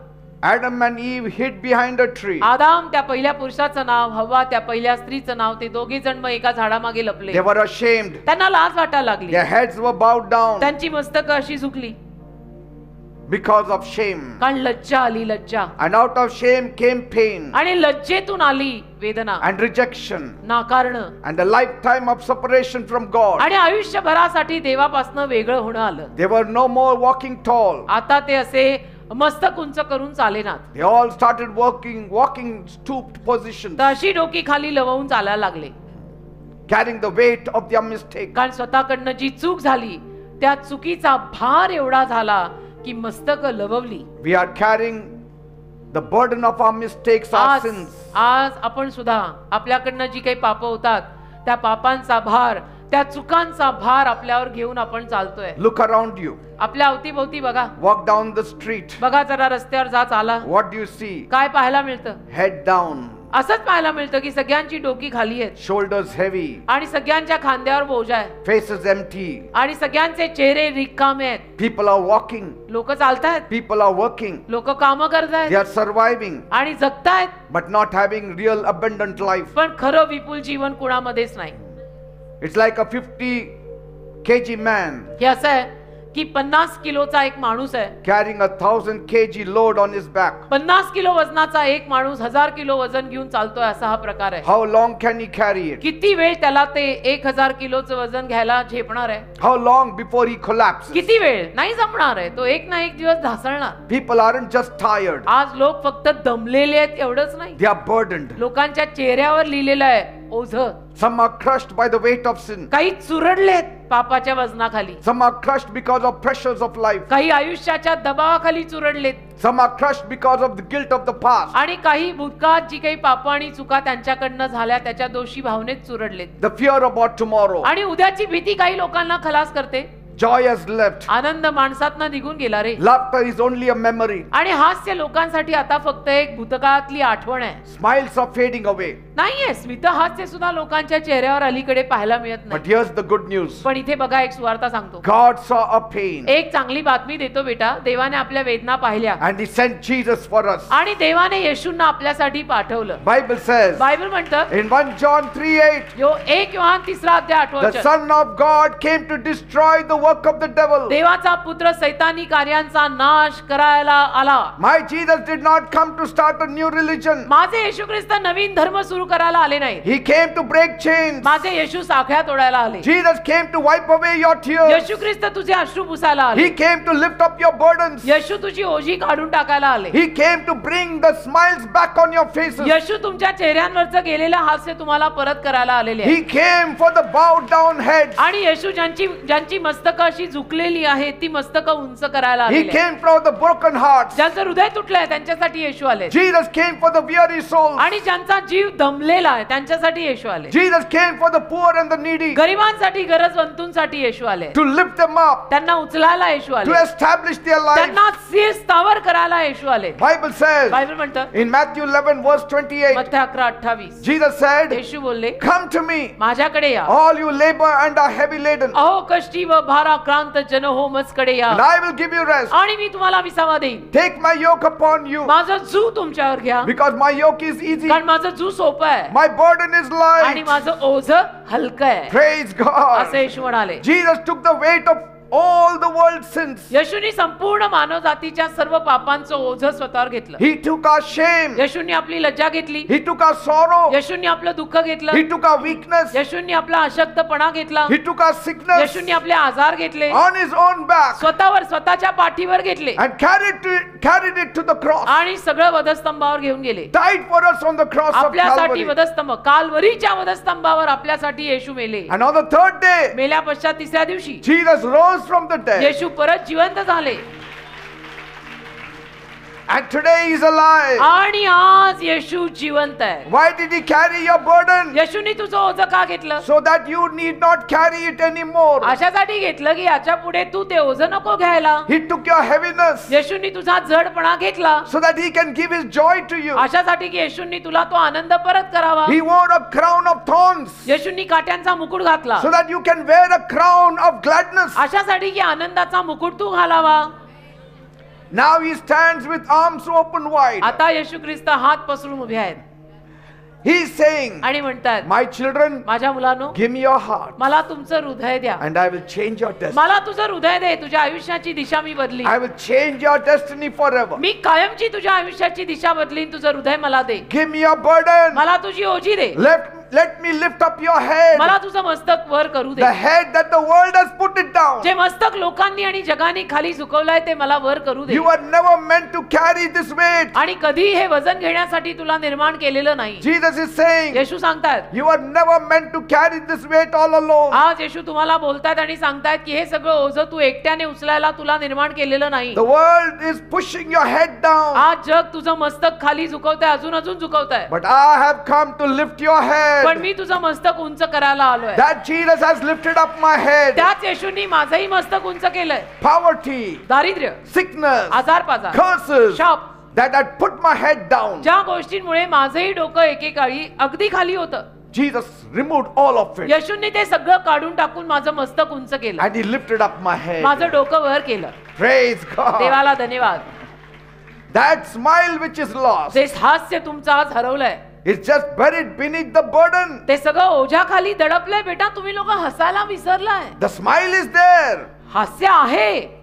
Adam and Eve hid behind a tree. आदाम त्या पहिल्या पुरुषाचं नाव, हव्वा त्या पहिल्या स्त्रीचं नाव, ते दोघे जण मग एका झाडामागे लपले. They were ashamed. त्यांना लाज वाटायला लागली. Their heads were bowed down त्यांची मस्तक अशी झुकली because of shame. कारण लज्जा आली, लज्जा. And out of shame came pain आणि लज्जेतून आली वेदना, and rejection नाकारणं and a lifetime of separation from God. आणि आयुष्यभरासाठी देवापासून वेगळं होणं आलं. They were no more walking tall. आता ते असे मस्तक उंच करून चालेनात. They all started walking stooped positions, तर अशी डोकी खाली लवून चालायला लागले. carrying the weight of their mistake. कारण स्वतःकडनं जी चूक झाली त्या चुकीचा भार एवढा झाला की मस्तक लववली. We are carrying the burden of our mistakes, our sins. आज आपण सुद्धा आपल्याकडनं जी काही पाप होतात त्या पापांचा भार, त्या चुकांचा भार आपल्यावर घेऊन आपण चालतोय. Look around you. आपल्या अवतीभोवती बघा. Walk down the street. बघा जरा रस्त्यावर जा, चाला. What do you see? काय पाहायला मिळतं? Head down. असंच पाहायला मिळतं की सगळ्यांची डोकी खाली आहेत shoulders heavy, आणि सगळ्यांच्या खांद्यावर बोजा आहे faces empty. आणि सगळ्यांचे चेहरे रिकामे आहेत. People are walking, लोक चालतायत, people are working, लोक काम they करतायत are surviving, आणि जगतायत, but not having real abundant life. पण खरं विपुल जीवन कुणामध्येच नाही. It's like a 50 kg man हे असं आहे की 50 किलोचा एक माणूस आहे, carrying 1000 kg load on his back. 50 kilo वजनाचा एक माणूस 1000 किलो वजन घेऊन चालतोय, असा हा प्रकार आहे. How long can he carry it? किती वेळ त्याला ते 1000 किलोचं वजन घ्यायला झेपणार आहे? How long before he collapses? किती वेळ? नाही जमणार आहे, तो एक ना एक दिवस ढासळणार. People aren't just tired, आज लोक फक्त दमलेले आहेत एवढंच नाही, they are burdened. लोकांच्या चेहऱ्यावर लिहिलेलं आहे ओझ. Some are crushed by the weight of sin. काही चुरडलेत पापाच्या वजनाखाली, Some are crushed because of pressures of life. काही आयुष्याच्या दबावाखाली चुरडलेत Some are crushed because of the guilt of the past. आणि काही भूतकाळात जी काही पाप आणि चुका त्यांच्याकडनं झाल्या त्याच्या दोषी भावनेत चुरडलेत. The fear about tomorrow. आणि उद्याची भीती काही लोकांना खलास करते. Joy has left. आनंद माणसातनं निघून गेला रे. Laughter is only a memory. आणि हास्य लोकांसाठी आता फक्त एक भूतकाळातली आठवण आहे. Smiles are fading away. नाहीये, स्मित हास्य सुद्धा लोकांच्या चेहऱ्यावर अलीकडे पाहायला मिळत But नाही. here's the good news. पण इथे बघा, एक सुवार्ता सांगतो. God saw a pain एक चांगली बातमी देतो बेटा. देवाने आपल्या वेदना पाहिल्या and he sent Jesus for us. आणि देवाने येशूंना आपल्यासाठी पाठवलं. Bible says बायबल म्हणतं in 1 John 3:8, यो 1 योहान 3 अध्याय 8 the वचन, Son of God came to destroy the work of the devil. देवाचा पुत्र सैतानी कार्यांचा नाश करायला आला. My Jesus did not come to start a new religion. माझे येशू ख्रिस्त नवीन धर्म सुरू करायला आले नाही. He came to break chains. माझे येशू साखळ्या तोडायला आले. Jesus came to wipe away your tears. येशू ख्रिस्त तुझे अश्रू पुसायला आले. He came to lift up your burdens. येशू तुझी ओझी काढून टाकायला आले. He came to bring the smiles back on your faces. येशू तुमच्या चेहऱ्यांवरचं गेलेलं हास्य तुम्हाला परत करायला आलेले आहे. He came for the bowed down heads. आणि येशू ज्यांची मस्तकं अशी झुकलेली आहेत ती मस्तकं उंच करायला He आलेले आहेत. came for the broken hearts. ज्यांचं हृदय तुटलंय त्यांच्यासाठी येशू आले. Jesus came for the weary souls. आणि ज्यांचा जीव दमलेला आहे त्यांच्यासाठी येशू आले. Jesus came for the poor and the needy. गरिबांसाठी, गरजवंतूंसाठी येशू आले. To lift them up. त्यांना उचलायला येशू To आले. establish their lives. त्यांना स्थिर स्थावर करायला येशू आले. Bible says बायबल म्हणतं in Matthew 11 verse 28, मत्थ्य 11:28, Jesus said, येशू बोलले, come to me, माझ्याकडे या, all you labor and are heavy laden, अहो कष्टी व भाराक्रांत जन हो मजकडे या, and I will give you rest. आणि मी तुम्हाला विसावा देईन. Take my yoke upon you, माझा जू तुमच्यावर घ्या, because my yoke is easy, कारण माझं जू सोपं आहे my burden is आणि light. माझं ओझ हलकं आहे, Praise असं God. येशू म्हणाले. Jesus took the weight of all the world's sins. येशूनी संपूर्ण मानव जातीच्या सर्व पापांचं ओझ स्वतःवर घेतलं. He took our shame. येशूनी आपली लज्जा घेतली. He took our sorrow. येशूनी आपलं दुःख घेतलं. He took our weakness. येशूनी आपला अशक्तपणा घेतला. He took our sickness येशूनी आपले आजार घेतले, on his own back स्वतःवर स्वतःच्या पाठीवर घेतले and carried it to the cross. आणि सगळं वधस्तंभावर घेऊन गेले. Died for us on the cross of आपल्यासाठी Calvary. वधस्तंभ, काल्वरीच्या वधस्तंभावर आपल्यासाठी येशू मेले. And on the third day, मेल्या पश्चात 3ऱ्या दिवशी Jesus rose from the dead. येशू परत जिवंत झाले And today he is alive. आणि आज येशू जिवंत आहे. Why did he carry your burden? येशूनी तुझं ओझं का घेतलं? So that you need not carry it anymore. अशासाठी घेतलं की याच्या पुढे तू ते ओझं नको घ्यायला. He took your heaviness येशूनी तुझा जडपणा घेतला so that he can give his joy to you. अशासाठी की येशूंनी तुला तो आनंद परत करावा. He wore a crown of thorns येशूंनी काट्यांचा मुकुट घातला so that you can wear a crown of gladness. अशासाठी की आनंदाचा मुकुट तू घालावा. Now he stands with arms open wide. आता येशू ख्रिस्त हात पसरून उभे आहेत He is saying, आणि म्हणतात, my children, माझ्या मुलांनो, give me your heart मला तुमचं हृदय द्या. and I will change your destiny. मला तुझं हृदय दे. तुझ्या आयुष्याची दिशा मी बदली. I will change your destiny forever. मी कायमची तुझ्या आयुष्याची दिशा बदलीन. तुझं हृदय मला दे. Give me your burden. मला तुझी ओझी दे. Let me lift up your head. मला तुझं मस्तक वर करू दे. The head that the world has put it down. जे मस्तक लोकांनी आणि जगाने खाली झुकवलंय ते मला वर करू दे. You were never meant to carry this weight. आणि कधी हे वजन घेण्यासाठी तुला निर्माण केलेलं नाही. Jesus is saying, येशू सांगतात, you were never meant to carry this weight all alone. आज येशू तुम्हाला बोलतात आणि सांगतात की हे सगळं ओझं तू एकट्याने उचलायला तुला निर्माण केलेलं नाही. The world is pushing your head down. आज जग तुझं मस्तक खाली झुकवतंय, अजून झुकवतंय. But I have come to lift your head. पण मी तुझं मस्तक उंच करायला आलोय. That Jesus has lifted up my head. त्याच येशूंनी माझंही मस्तक उंच केलंय. Poverty, दारिद्र्य, sickness, आजारपाजार, curses, शाप, that had put my head down. ज्या गोष्टींमुळे माझंही डोकं एकेकाळी अगदी खाली होतं, Jesus removed all of it. येशूंनी ते सगळं काढून टाकून माझं मस्तक उंच केलं, And he lifted up my head. माझं डोकं वर केलं. Praise God. देवाला धन्यवाद. That smile which is lost, ते हास्य तुमचं आज हरवलंय, it's just buried beneath the burden. ते सगळं ओझ्याखाली दडपलंय. बेटा, तुम्ही लोक हसायला विसरलाय. The smile is there, हास्य आहे,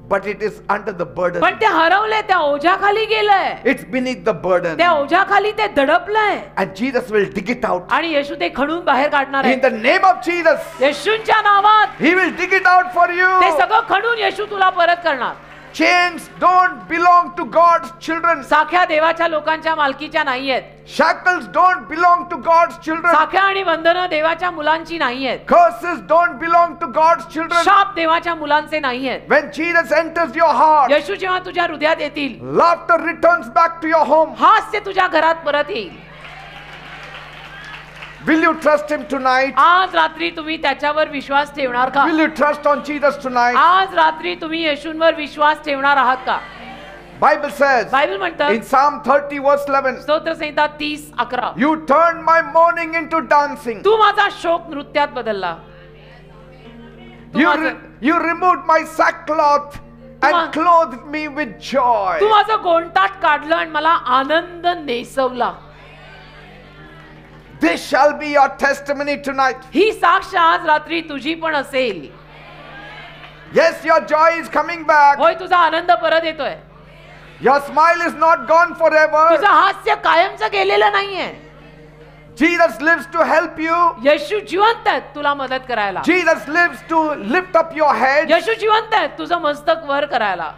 but it is under the burden. पण ते हरवलंय, त्या ओझ्याखाली गेलंय, It's beneath the burden. त्या ओझ्याखाली ते दडपलंय. And Jesus will dig it out. आणि येशू ते खणून बाहेर काढणार In आहे. the name of Jesus, येशूंच्या नावात he will dig it out for you. ते सगळं खणून येशू तुला परत करणार. Chains don't belong to God's children. साख्या देवाच्या लोकांच्या मालकीच्या नाहीयेत. Shackles don't belong to God's children. साख्या आणि बंधनं देवाच्या मुलांची नाहीयेत. Curses don't belong to God's children. शाप देवाच्या मुलांचे नाहीयेत. When Jesus enters your heart, येशू जेव्हा तुझ्या हृदयात येतील, laughter returns back to your home. हास्य तुझ्या घरात परत येईल. Will you trust him tonight? आज रात्री तुम्ही त्याच्यावर विश्वास ठेवणार का? Will you trust on Jesus tonight? आज रात्री तुम्ही येशूंवर विश्वास ठेवणार आहात का? Bible says बायबल म्हणतं in Psalm 30 verse 11, स्तोत्र संहिता 30:11, you turned my mourning into dancing. तू माझा शोक नृत्यात बदलला. तू माझं- You removed my sackcloth मा- and clothed me with joy. तू माझं गोंटाट काढलं आणि मला आनंद नेसवला. This shall be your testimony tonight. ही साक्ष आज रात्री तुझी पण असेल. Yes, your joy is coming back. होय, तुझा आनंद परत येतोय. Your smile is not gone forever. तुझं हास्य कायमचं गेलेलं नाहीये. Jesus lives to help you. येशू जिवंत आहेत तुला मदत करायला. Jesus lives to lift up your head. येशू जिवंत आहेत तुझं मस्तक वर करायला.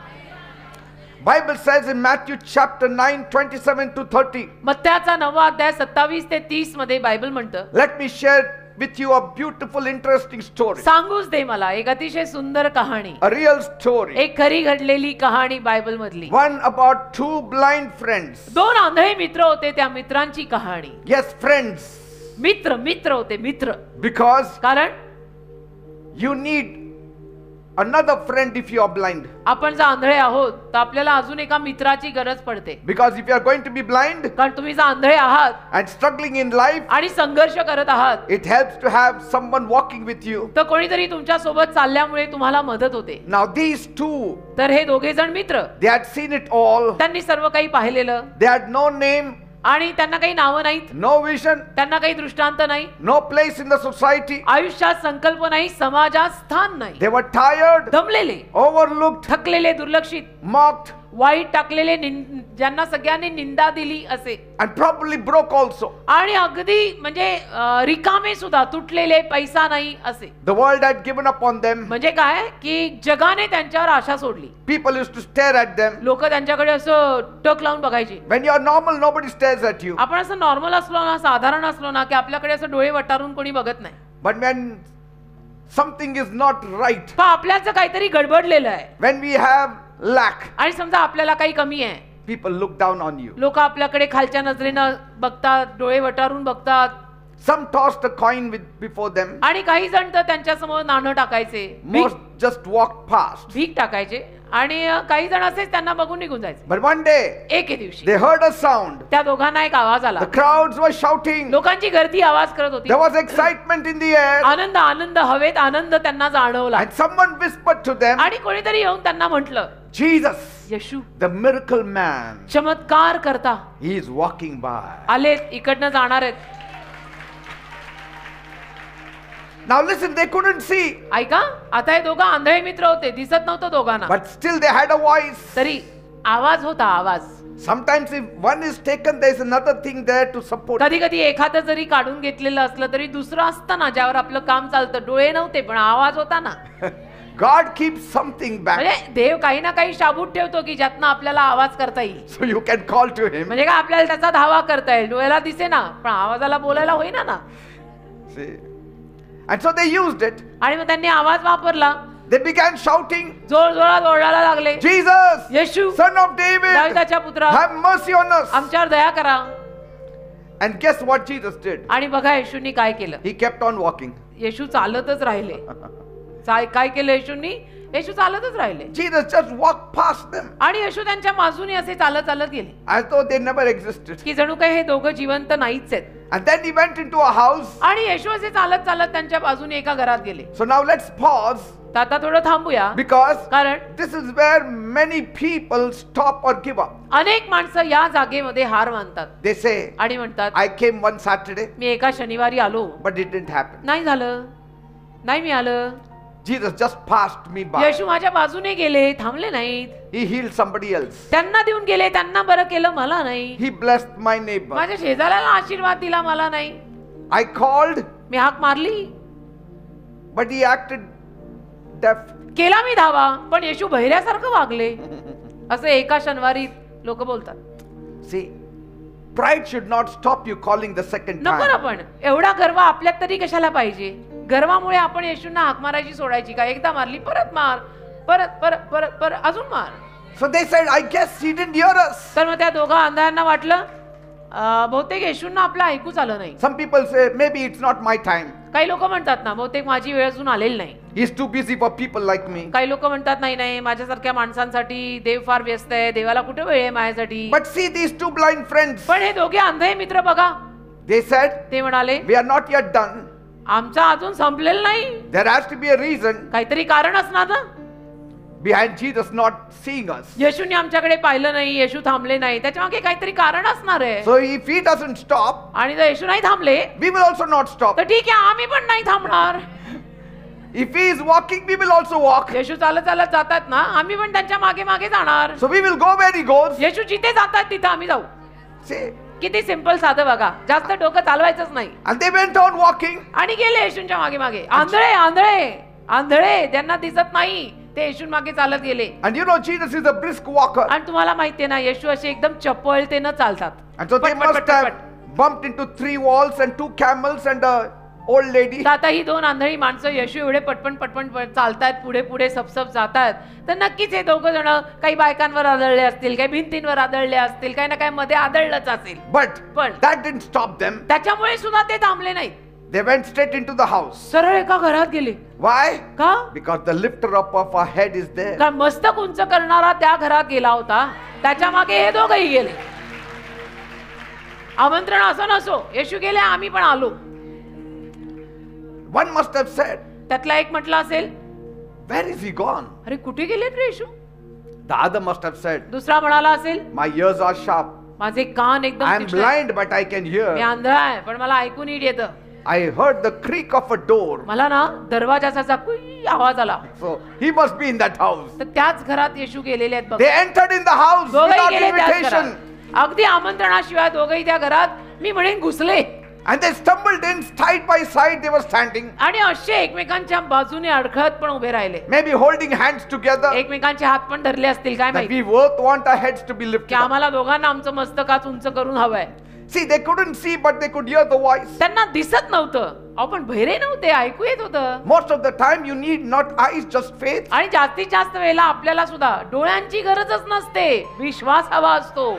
Bible says in Matthew chapter 9, 27 to 30. मत्थ्याचा 9वा अध्याय 27 ते 30 मध्ये बायबल म्हणतं, Let me share with you a beautiful, interesting story. सांगूच दे मला एक अतिशय सुंदर कहाणी, A real story. एक खरी घडलेली कहाणी बायबल मधली. One about two blind friends. दोन आंधळे मित्र होते, त्या मित्रांची कहाणी. Yes, friends. मित्र होते, मित्र. Because कारण you need another friend if you are blind. आपण जर आंधळे आहोत तर आपल्याला अजून एका मित्राची गरज पडते. Because if you are going to be blind कारण तुम्ही जर आंधळे आहात and struggling in life, आणि संघर्ष करत आहात, it helps to have someone walking with you. तर कोणीतरी तुमच्या सोबत चालल्यामुळे तुम्हाला मदत होते. Now these two, तर हे दोघे जण मित्र, they had seen it all. त्यांनी सर्व काही पाहिलेलं They had no name, आणि त्यांना काही नावं नाहीत, no vision, त्यांना काही दृष्टांत नाही, no place in the society. आयुष्यात संकल्प नाही, समाजात स्थान नाही, They were tired, दमलेले, overlooked, थकलेले, दुर्लक्षित, mocked, वाईट टाकलेले, ज्यांना सगळ्यांनी निंदा दिली असे, and probably broke also. आणि अगदी म्हणजे रिकामे सुद्धा, तुटलेले, पैसा नाही असे. The world had given up on them. म्हणजे काय की जगाने त्यांच्यावर आशा सोडली. People used to stare at them. लोक त्यांच्याकडे असं टक लावून बघायचे. When you are normal, nobody stares at you. आपण असं नॉर्मल असलो ना, साधारण असलो ना, की आपल्याकडे असं डोळे वटारून कोणी बघत नाही. But when something is not right, पण आपल्याचं काहीतरी गडबडलेलं आहे, when we have lack, आणि समजा आपल्याला काही कमी आहे, people look down on you. लोक आपल्याकडे खालच्या नजरेनं बघतात, डोळे वटारून बघतात. Some tossed a coin before them. आणि काही जण तर त्यांच्या समोर नाणं टाकायचे, Most just walked past. भीक टाकायचे, आणि काही जण असेच त्यांना बघून निघून जायचे. But one day, एके दिवशी they heard a sound. त्या दोघांना एक आवाज आला. The crowds were shouting. लोकांची गर्दी आवाज करत होती. There was excitement in the air. आनंद हवेत आनंद त्यांना जाणवला. And someone whispered to them, आणि कोणीतरी येऊन त्यांना म्हटलं, Jesus, Yeshu the miracle man, चमत्कार करता he is walking by. आलेत, इकडनं जाणार आहेत. Now listen, they couldn't see, ऐका, आता हे दोघं आंधळे मित्र होते, दिसत नव्हतं दोघांना, but still they had a voice. तरी आवाज होता, आवाज. Sometimes if one is taken, there is another thing there to support. कधी कधी एखादं जरी काढून घेतलेलं असलं तरी दुसरं असतं ना, ज्यावर आपलं काम चालतं. डोळे नव्हते पण आवाज होता ना. God keeps something back, म्हणजे देव काही ना काही शाबूत ठेवतो की ज्यातनं आपल्याला आवाज करता येईल. so you can call to him. म्हणजे काय आपल्याला त्याचा धावा करता येईल, डोळ्याला दिसे ना पण आवाजाला बोलायला होईना ना. See? And so they used it. आणि मग त्यांनी आवाज वापरला. They began shouting, जोर जोरात ओरडायला लागले, Jesus, Yeshu, son of David, दाविदाच्या पुत्रा, have mercy on us. आमच्यावर दया करा. And guess what Jesus did? आणि बघा येशूंनी काय केलं. He kept on walking. येशू चालतच राहिले. काय केलं येशूंनी? येशू चालतच राहिले Jesus just walked past them आणि येशू त्यांच्या बाजूने असे चालत चालत गेले as though they never existed. की जणू काही हे दोघं जिवंत नाहीच आहेत. And then he went into a house. आणि येशू असे चालत चालत त्यांच्या बाजूने एका घरात गेले. So now let's pause तर आता थोडं थांबूया because कारण this is where many people stop or give up. अनेक माणसं या जागेमध्ये हार मानतात They say, आणि म्हणतात I came one Saturday, मी एका शनिवारी आलो but it didn't happen. नाही झालं नाही मिळालं. Jesus just passed me by. येशू माझ्या बाजूने गेले थांबले नाहीत. He healed somebody else. त्यांना देऊन गेले त्यांना बरं केलं मला नाही. He blessed my neighbor. माझ्या शेजाऱ्याला आशीर्वाद दिला मला नाही. I called, मी हाक मारली but he acted deaf. केला मी धावा पण येशू बहिऱ्यासारखं वागले असं एका शनिवारीत लोक बोलतात. See, pride should not stop you calling the second नको ना time. पण एवढा गर्व आपल्यात तरी कशाला पाहिजे. गर्वामुळे आपण येशूंना हाक मारायची सोडायची का. एकदा मारली परत मार परत परत परत परत अजून मार. So they said, I guess he didn't hear us. तर मग त्या दोघा अंधारांना वाटलं बहुतेक येशूंना आपलं ऐकूच आलं नाही. Some people say, maybe it's not my time. काही लोक म्हणतात ना बहुतेक माझी वेळ अजून आलेली नाही. He's too busy for people like me. काही लोक म्हणतात नाही नाही माझ्यासारख्या माणसांसाठी देव फार व्यस्त आहे देवाला कुठे वेळ आहे माझ्यासाठी. But see these two blind friends. पण हे दोघे अंधे मित्र बघा They said, ते म्हणाले we are not yet done. आमचं अजून संपलेलं नाही. There has to be a reason काहीतरी कारण असणार ना. behind Jesus not seeing us. येशूने आमच्याकडे पाहिलं नाही येशू थांबले नाही त्याच्या मागे काहीतरी कारण असणार आहे. So if he doesn't stop, आणि जर येशू नाही थांबले we will also not stop. तर ठीक आहे आम्ही पण नाही थांबणार. If he is walking, we will also walk. येशू चालत चालत जातात ना आम्ही पण त्यांच्या मागे मागे जाणार. So we will go where he goes. येशू जिथे जातात तिथे आम्ही जाऊ. See, किती सिंपल साधं बघा जास्त डोकं चालवायचंच नाही. and they went on walking. आणि गेले येशूंच्या मागे मागे. आंधळे आंधळे आंधळे ज्यांना दिसत नाही ते येशून मागे चालत गेले. And you know Jesus is a brisk walker. आणि तुम्हाला माहितीये ना येशू असे एकदम चपळतेनं चालतात. And so they पट, पट, must पट, have पट. bumped into 3 walls and 2 camels and a old lady. तर आता ही दोन आंधळी माणसं येशू एवढे पटपण पटपण चालतायत पुढे पुढे सपसप जातात. तर नक्कीच हे दोघं जण काही बायकांवर आदळले असतील काही भिंतींवर आदळले असतील काही ना काही मध्ये आदळलंच असेल. But पण that didn't stop them. त्याच्यामुळे सुद्धा ते थांबले नाहीत. They went straight into the house. सरळ एका घरात गेले. Why? का Because the lifter up of our head is there. कारण मस्तक उंच करणारा त्या घरात गेला होता त्याच्या मागे हे दोघंही गेले. आमंत्रण असो नसो येशू गेले आम्ही पण आलो. One must have said, त्यातला एक म्हटलं असेल where is he gone? अरे कुठे गेलेत रे येशू. The other must have said, दुसरा म्हणाला असेल my ears are sharp. माझे कान एकदम I am तीक्ष्ण आहेत. blind but I can me hear. आंधळा आहे पण मला ऐकू नीट येतं. I heard the creak of a door. मला ना दरवाजाचा कुई आवाज आला. So he must be in that house. तर त्याच घरात येशू गेलेले आहेत बघ. They entered in the house दोघंही without गेले त्याच invitation. घरात. अगदी आमंत्रणाशिवाय दोघंही त्या घरात मी म्हणेन घुसले. And they stumbled in side by side they were standing. आणि असे एकमेकांच्या बाजूने अडखळत पण उभे राहिले. Maybe holding hands together. एकमेकांचे हात पण धरले असतील काय That माहिती. we both want our heads to be की lifted up. आम्हाला दोघांना आमचं मस्तकाच उंच करून हवंय. See, they couldn't see but they could hear the voice. त्यांना दिसत नव्हतं आपण बहिरे नव्हते ऐकू येत होतं. Most of the time you need not eyes, just faith. आणि जास्तीत जास्त वेळेला आपल्याला सुद्धा डोळ्यांची गरजच नसते विश्वास हवा असतो.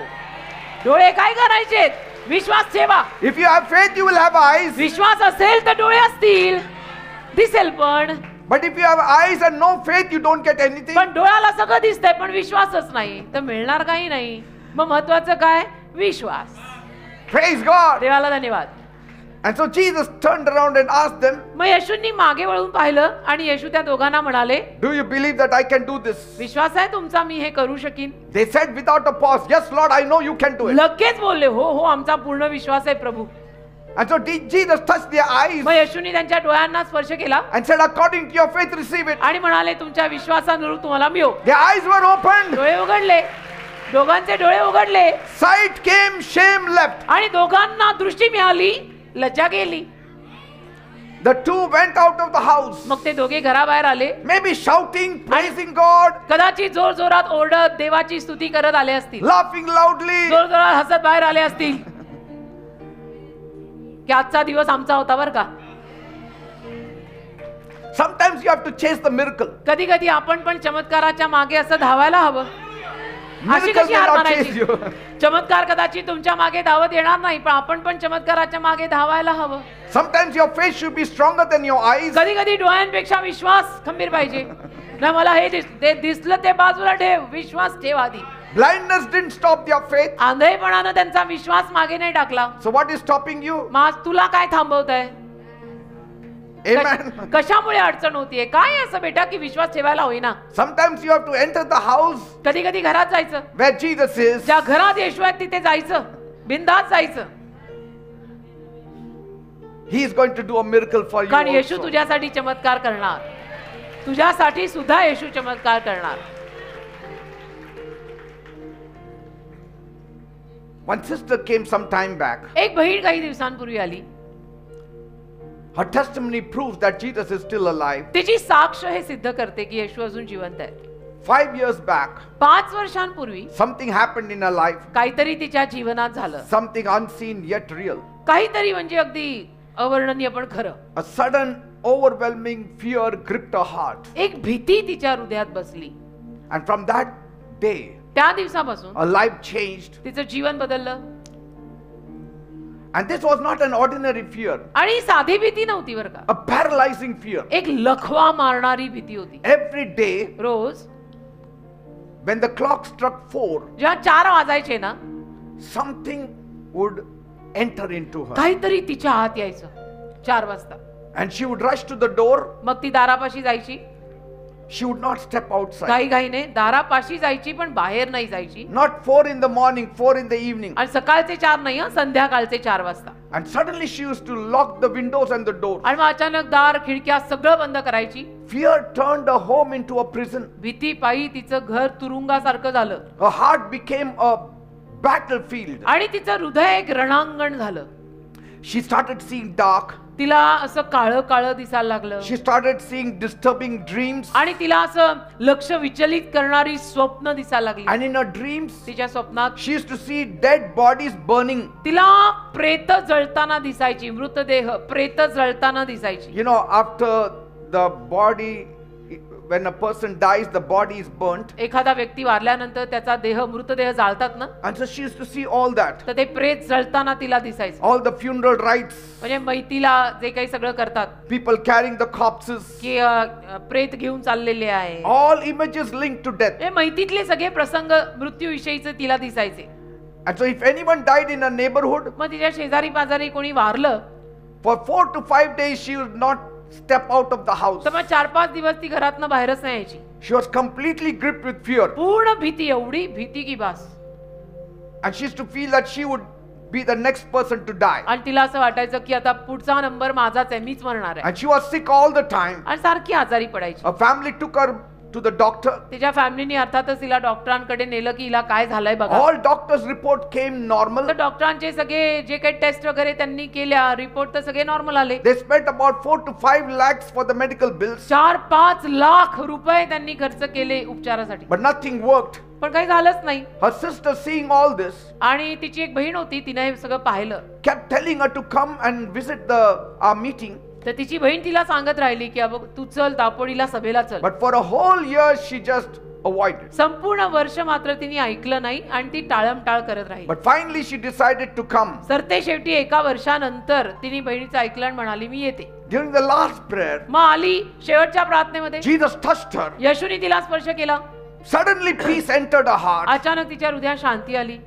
डोळे काय करायचे विश्वास ठेवा. If you have faith, you will have eyes. विश्वास असेल तर डोळे असतील दिसेल पण. But if you have eyes and no faith, you don't get anything. पण डोळ्याला सगळं दिसतंय पण विश्वासच नाही तर मिळणार काही नाही. मग महत्वाचं काय विश्वास. Praise God. देवाला धन्यवाद. And so Jesus turned around and asked them, मग येशूंनी मागे वळून पाहिलं आणि येशू त्या दोघांना म्हणाले do you believe that I can do this? विश्वास आहे तुमचा मी हे करू शकीन. They said without a pause, yes Lord, I know you can do it. लगेच बोलले हो हो आमचा पूर्ण विश्वास आहे प्रभू. And so Jesus touched their eyes मग येशूंनी त्यांच्या डोळ्यांना स्पर्श केला and said, according to your faith, receive it. आणि म्हणाले तुमच्या विश्वासानुरूप तुम्हाला मिळो. Their eyes were opened. डोळे उघडले दोघांचे डोळे उघडले Sight came, shame left. आणि दोघांना दृष्टी मिळाली लज्जा गेली. The two went out of the house. मग ते दोघे घराबाहेर आले. Maybe shouting, praising God, कदाचित जोर जोरात ओरडत देवाची स्तुती करत आले असतील. laughing loudly. जोर जोरात हसत बाहेर आले असतील की आजचा दिवस आमचा होता बर का. Sometimes you have to chase the miracle. कधी कधी आपण पण चमत्काराच्या मागे असं धावायला हवं. अशी Miracle कशी will हार not chase मानायची. you. चमत्कार कदाचित तुमच्या मागे धावत येणार नाही पण आपण पण चमत्काराच्या मागे धावायला हवं. Sometimes your faith should be stronger than your eyes. कधी कधी डोळ्यांपेक्षा विश्वास खंबीर पाहिजे. ना मला हे ते दिसलं ते बाजूला ठेव, विश्वास ठेव आधी. Blindness didn't stop their faith. आंधळेपणानं त्यांचा विश्वास मागे नाही टाकला. So what is stopping you? मग तुला काय थांबवतंय? Amen. कशामुळे अडचण होतीये? काय असं बेटा की विश्वास ठेवायला होईना? Sometimes you have to enter the house कधी कधी घरात जायचं, where Jesus is. ज्या घरात येशू आहे तिथे जायचं, बिनधास्त जायचं. He is going to do a miracle for you कारण येशू also. तुझ्यासाठी चमत्कार करणार, तुझ्यासाठी सुद्धा येशू चमत्कार करणार. One sister came some time back. एक बहीण काही दिवसांपूर्वी आली. Her testimony proves that Jesus is still alive. तिची साक्ष हे सिद्ध करते की येशू अजून जिवंत आहे. 5 years back, 5 वर्षांपूर्वी something happened in her life. काहीतरी तिच्या जीवनात झालं, Something unseen yet real. काहीतरी म्हणजे अगदी अवर्णनीय पण खरं. A sudden overwhelming fear gripped her heart. एक भीती तिच्या हृदयात बसली. And from that day, त्या दिवसापासून her life changed. तिचं जीवन बदललं. And this was not an ordinary fear, आणि ही साधी भीती नव्हती बरं का, a paralyzing fear. एक लखवा मारणारी भीती होती. Every day, rose when the clock struck 4, जेव्हा 4 वाजायचे ना, something would enter into her. काहीतरी तिच्या आत यायचं 4 वाजता. And she would rush to the door. मग ती दारापाशी जायची, She would not step outside. घाईघाईने दारापाशी जायची, पण बाहेर नाही जायची. Not 4 in the morning, 4 in the evening. आणि सकाळचे 4 नाही, संध्याकाळचे 4 वाजता. And suddenly she used to lock the windows and the doors. आणि मग अचानक दार खिडक्या सगळं बंद करायची. Fear turned her home into a prison. भीती पायी तिचं घर तुरुंगासारखं झालं. Her heart became a battlefield. आणि तिचं हृदय एक रणांगण झालं. She started seeing dark. तिला असं काळं काळं दिसायला लागलं. She started seeing disturbing dreams. आणि तिला असं लक्ष विचलित करणारी स्वप्न दिसायला लागली. And in her dreams, तिच्या स्वप्नात she used to see dead bodies burning. तिला प्रेत जळताना दिसायची, मृतदेह प्रेत जळताना दिसायची. You know, after the body, when a person dies, the body is burnt. एखादा व्यक्ती वारल्यानंतर त्याचा देह मृतदेह जाळतात ना, And so she used to see all that. तर ते प्रेत जळताना तिला दिसायचं. All the funeral rites, म्हणजे मैतीला जे काही सगळं करतात, people carrying the corpses, की प्रेत घेऊन चाललेले आहे, all images linked to death. हे मैतीतले सगळे प्रसंग मृत्यूविषयीचे तिला दिसायचे. And so if anyone died in a neighborhood, मग तिच्या शेजारी पाजारी कोणी वारलं for 4 to 5 days she would not step out of the house. तर मग 4-5 दिवस ती घरातनं बाहेरच नाही यायची. She was completely gripped with fear. पूर्ण भीती, एवढी भीती की बास. And she used to feel that she would be the next person to die. आणि तिला असं वाटायचं की आता पुढचा नंबर माझाच आहे, मीच मरणार आहे. And she was sick all the time. आणि सारखी आजारी पडायची. Her family took her to the doctor. तिच्या फॅमिलीने अर्थातच तिला डॉक्टरांकडे नेलं की हिला काय झालंय बघा. All doctors' report came normal. तर डॉक्टरांचे सगळे जे काही टेस्ट वगैरे त्यांनी केल्या, रिपोर्ट तर सगळे नॉर्मल आले. They spent about 4 to 5 lakhs for the medical bills. 4-5 lakh रुपये त्यांनी खर्च केले उपचारासाठी, But nothing worked. पण काही झालंच नाही. Her sister, seeing all this, आणि तिची एक बहीण होती, तिने हे सगळं पाहिलं. kept telling her to come and visit our meeting. तर तिची बहीण तिला सांगत राहिली की अबघ तू चल दापोडीला सभेला चल. But for a whole year she just avoided. संपूर्ण वर्ष मात्र तिने ऐकलं नाही आणि ती टाळमटाळ करत राहिली. But finally she decided to come. सरते शेवटी एका वर्षानंतर तिने बहिणीचं ऐकलं आणि म्हणाली मी येते. During the last prayer, मग आली शेवटच्या प्रार्थनेमध्ये. Jesus touched her. येशूने तिला स्पर्श केला. Suddenly peace entered her heart. अचानक तिच्या हृदयात शांती आली.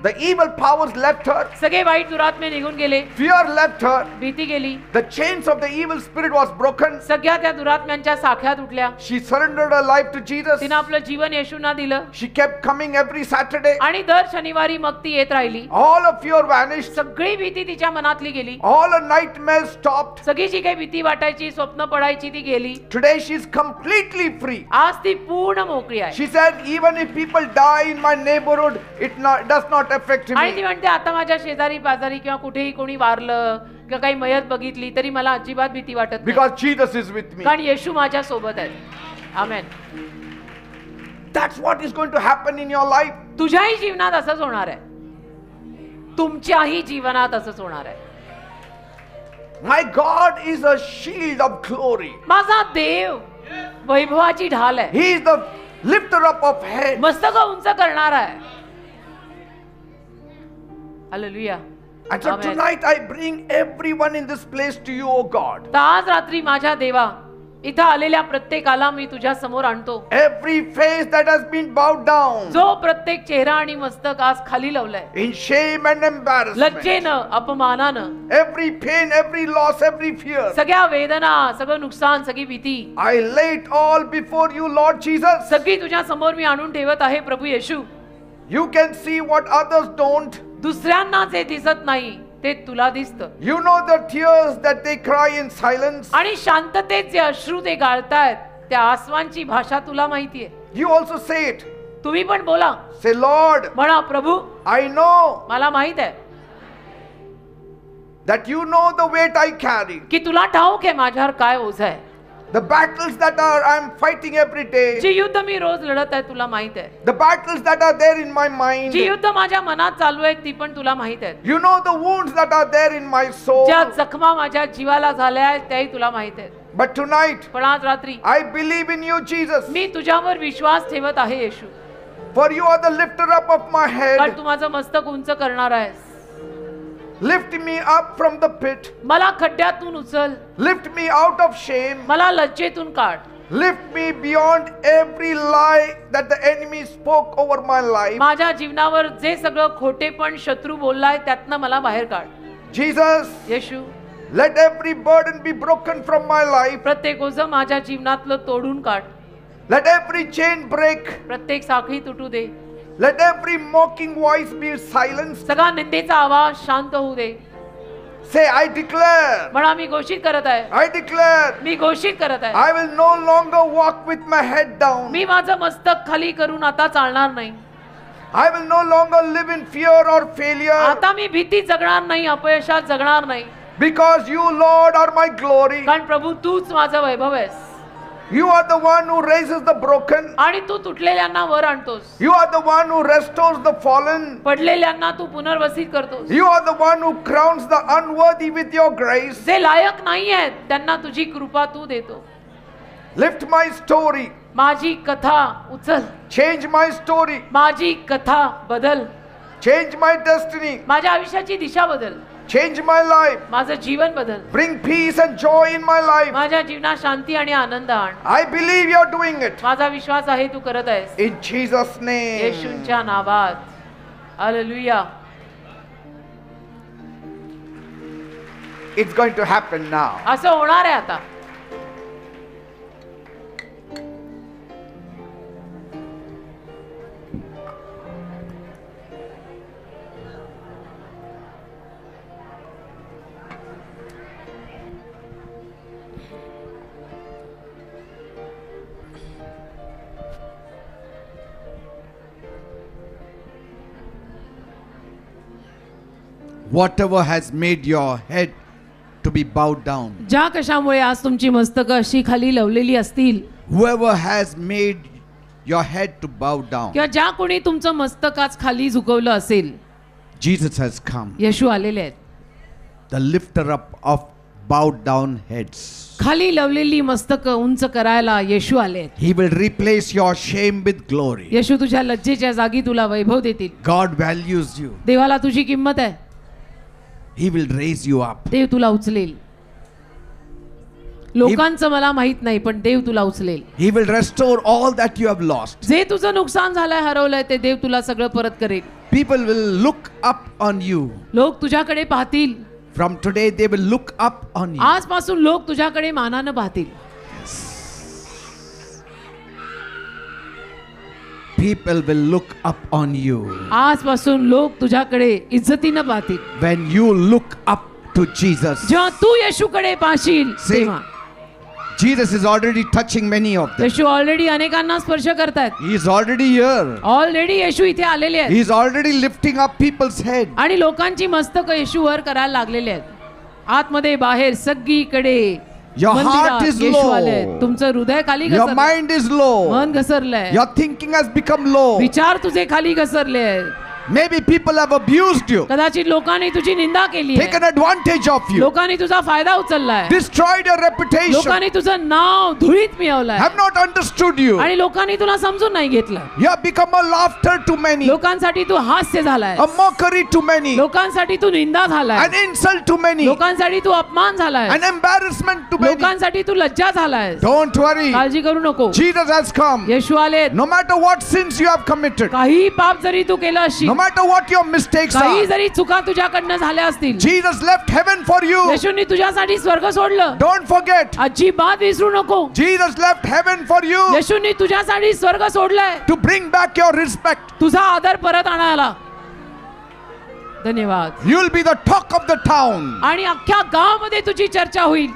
The evil powers left her. सगळे वाईट दुरात्मे निघून गेले. Fear left her. भीती गेली. The chains of the evil spirit was broken. सगळ्या त्या दुरात्म्यांच्या साख्या तुटल्या. She surrendered her life to Jesus. तिने आपलं जीवन येशूंना दिलं. She kept coming every Saturday. आणि दर शनिवारी मग ती येत राहिली. All of fear vanished. सगळी भीती तिच्या मनातली गेली. All her nightmares stopped. सगळी जी काही भीती वाटायची, स्वप्न पडायची, ती गेली. Today she is completely free. आज ती पूर्ण मोकळी आहे. She said, even if people die in my neighborhood, it does not affect आणि ती me. म्हणते आता माझ्या शेजारी पाजारी किंवा कुठेही कोणी वारलं किंवा काही मयत बघितली तरी मला अजिबात भीती वाटत नाही. Because Jesus is with me. कारण येशू माझ्या सोबत आहे. आमेन. That's what is going to happen in your life. तुझ्याही जीवनात असंच होणार आहे. तुमच्याही जीवनात असंच होणार आहे. My God is a shield of glory. माझा देव वैभवाची ढाल आहे. He is the lifter up of head. मस्तक उंच करणार आहे. Hallelujah. And so tonight I bring everyone in this place to you, O God. तर आज रात्री माझ्या देवा इथं आलेल्या प्रत्येकाला मी तुझ्या समोर आणतो. Every face that has been bowed down जो प्रत्येक चेहरा आणि मस्तक आज खाली लावलाय, in shame and embarrassment, लज्जेनं, अपमानानं, every pain, every loss, every fear, सगळ्या वेदना, सगळं नुकसान, सगळी भीती, I lay it all before you, Lord Jesus. सगळी तुझ्या समोर मी आणून ठेवत आहे प्रभू येशू. You can see what others don't. दुसऱ्यांना जे दिसत नाही ते तुला दिसतं. You know the tears that they cry in silence. आणि शांततेत जे अश्रू ते गाळतायत त्या आसमानची भाषा तुला माहितीये. You also say it. तुम्ही पण बोला, Say, Lord, म्हणा प्रभू I know मला माहित आहे that you know the weight I carry. की तुला ठाऊक आहे माझ्यावर काय ओझ आहे. The battles that I'm fighting every day. जी युद्ध मी रोज लढत आहे तुला माहित आहे. The battles that are there in my mind. जी युद्ध माझ्या मनात चालू आहे ती पण तुला माहित आहे. You know the wounds that are there in my soul. ज्या जखमा माझ्या जीवाला झाल्या आहेत त्याही तुला माहित आहेत. But tonight, पण आज रात्री I believe in you, Jesus. मी तुझ्यावर विश्वास ठेवत आहे येशू. For you are the lifter up of my कारण head. तू माझं मस्तक उंच करणार आहेस. Lift me up from the pit. मला खड्ड्यातून उचल, Lift me out of shame. मला लज्जेतून काढ. Lift me beyond every lie that the enemy spoke over my life. माझ्या जीवनावर जे सगळं खोटेपण शत्रू बोललाय त्यातनं मला बाहेर काढ. Jesus, Yeshu, let every burden be broken from my life. प्रत्येक ओझं माझ्या जीवनातलं तोडून काढ. Let every chain break. प्रत्येक साखळी तुटू दे. Let every mocking voice be silenced. सगळा निंदेचा आवाज शांत होऊ दे. Say, I declare. म्हणा मी घोषित करत आहे, I declare. मी घोषित करत आहे, I will no longer walk with my head down. मी माझं मस्तक खाली करून आता चालणार नाही. I will no longer live in fear or failure. आता मी भीती जगणार नाही, अपयशात जगणार नाही. Because you, Lord, are my glory. कारण प्रभू तूच माझं वैभव आहेस. You are the one who raises the broken. आणि तू तुटलेल्यांना वर आणतोस. You are the one who restores the fallen. पडलेल्यांना तू पुनर्वसित करतोस. You are the one who crowns the unworthy with your grace. जे लायक नाही आहेत त्यांना तुझी कृपा तू देतो. Lift my story. माझी कथा उचल. Change my story. माझी कथा बदल. Change my destiny. माझ्या आयुष्याची दिशा बदल. Change my life. माझं जीवन बदल. Bring peace and joy in my life. माझ्या जीवनात शांती आणि आनंद आण. I believe you're doing it. माझा विश्वास आहे तू करत आहेस. In Jesus' name. येशूंच्या नावात. Hallelujah. It's going to happen now. असं होणार आहे आता. Whatever has made your head to be bowed down, ज्या कशामुळे आज तुमची मस्तकं अशी खाली लवलेली असतील, whoever has made your head to bow down, किंवा ज्या कोणी तुमचं मस्तक आज खाली झुकवलं असेल, Jesus has come, येशू आलेले आहेत. the lifter up of bowed down heads. खाली लवलेली मस्तकं उंच करायला येशू आले. He will replace your shame with glory. येशू तुझ्या लज्जेच्या जागी तुला वैभव देतील. God values you. देवाला तुझी किंमत आहे. He will raise you up. देव तुला उचलेल. लोकांचं मला माहित नाही पण देव तुला उचलेल. He will restore all that you have lost. जे तुझं नुकसान झालंय, हरवलंय, ते देव तुला सगळं परत करेल. People will look up on you. लोक तुझ्याकडे पाहतील. From today they will look up on you. आजपासून लोक तुझ्याकडे मानानं पाहतील. People will look up on you. आजपासून लोक तुझ्याकडे इज्जतीनं पाहतील. When you look up to Jesus. जेव्हा तू येशूकडे पाहशील See, तेव्हा. Jesus is already touching many of them. येशू ऑलरेडी अनेकांना स्पर्श करतात. He is already here. Already येशू इथे आलेले आहेत. He is already lifting up people's head. आणि लोकांची मस्तकं येशू वर करायला लागलेले आहेत. आतमध्ये बाहेर सगळीकडे Your heart मंदिरात is येशू आले. low. तुमचं हृदय खाली Your घसरलंय. mind is low. मन घसरलंय. Your thinking has become low. विचार तुझे खाली घसरले. Maybe people have abused you, कदाचित लोकांनी तुझी निंदा केली आहे, taken advantage of you, लोकांनी तुझा फायदा उचललाय, destroyed your reputation, लोकांनी तुझं नाव धुळीत मिळवलंय have not understood you. आणि लोकांनी तुला समजून नाही घेतलं. You have become a laughter to many, लोकांसाठी तू हास्य झालाय, a mockery to many, लोकांसाठी तू निंदा झालाय, an insult to many, लोकांसाठी तू अपमान झालाय, an embarrassment to many. लोकांसाठी तू लज्जा झालाय. Don't worry. काळजी करू नको, Jesus has come. येशू आलेत. No matter what sins you have committed, काही पाप जरी तू केलं असशील, no matter what your mistakes काही are, जरी चुका तुझ्याकडनं झाल्या असतील, Jesus left heaven for you. येशूंनी तुझ्यासाठी स्वर्ग सोडलं. Don't forget. अजिबात विसरू नको, Jesus left heaven for you येशूंनी तुझ्यासाठी स्वर्ग सोडलाय to bring back your respect. तुझा आदर परत आणायला. धन्यवाद. You'll be the talk of the town. आणि अख्ख्या गावामध्ये तुझी चर्चा होईल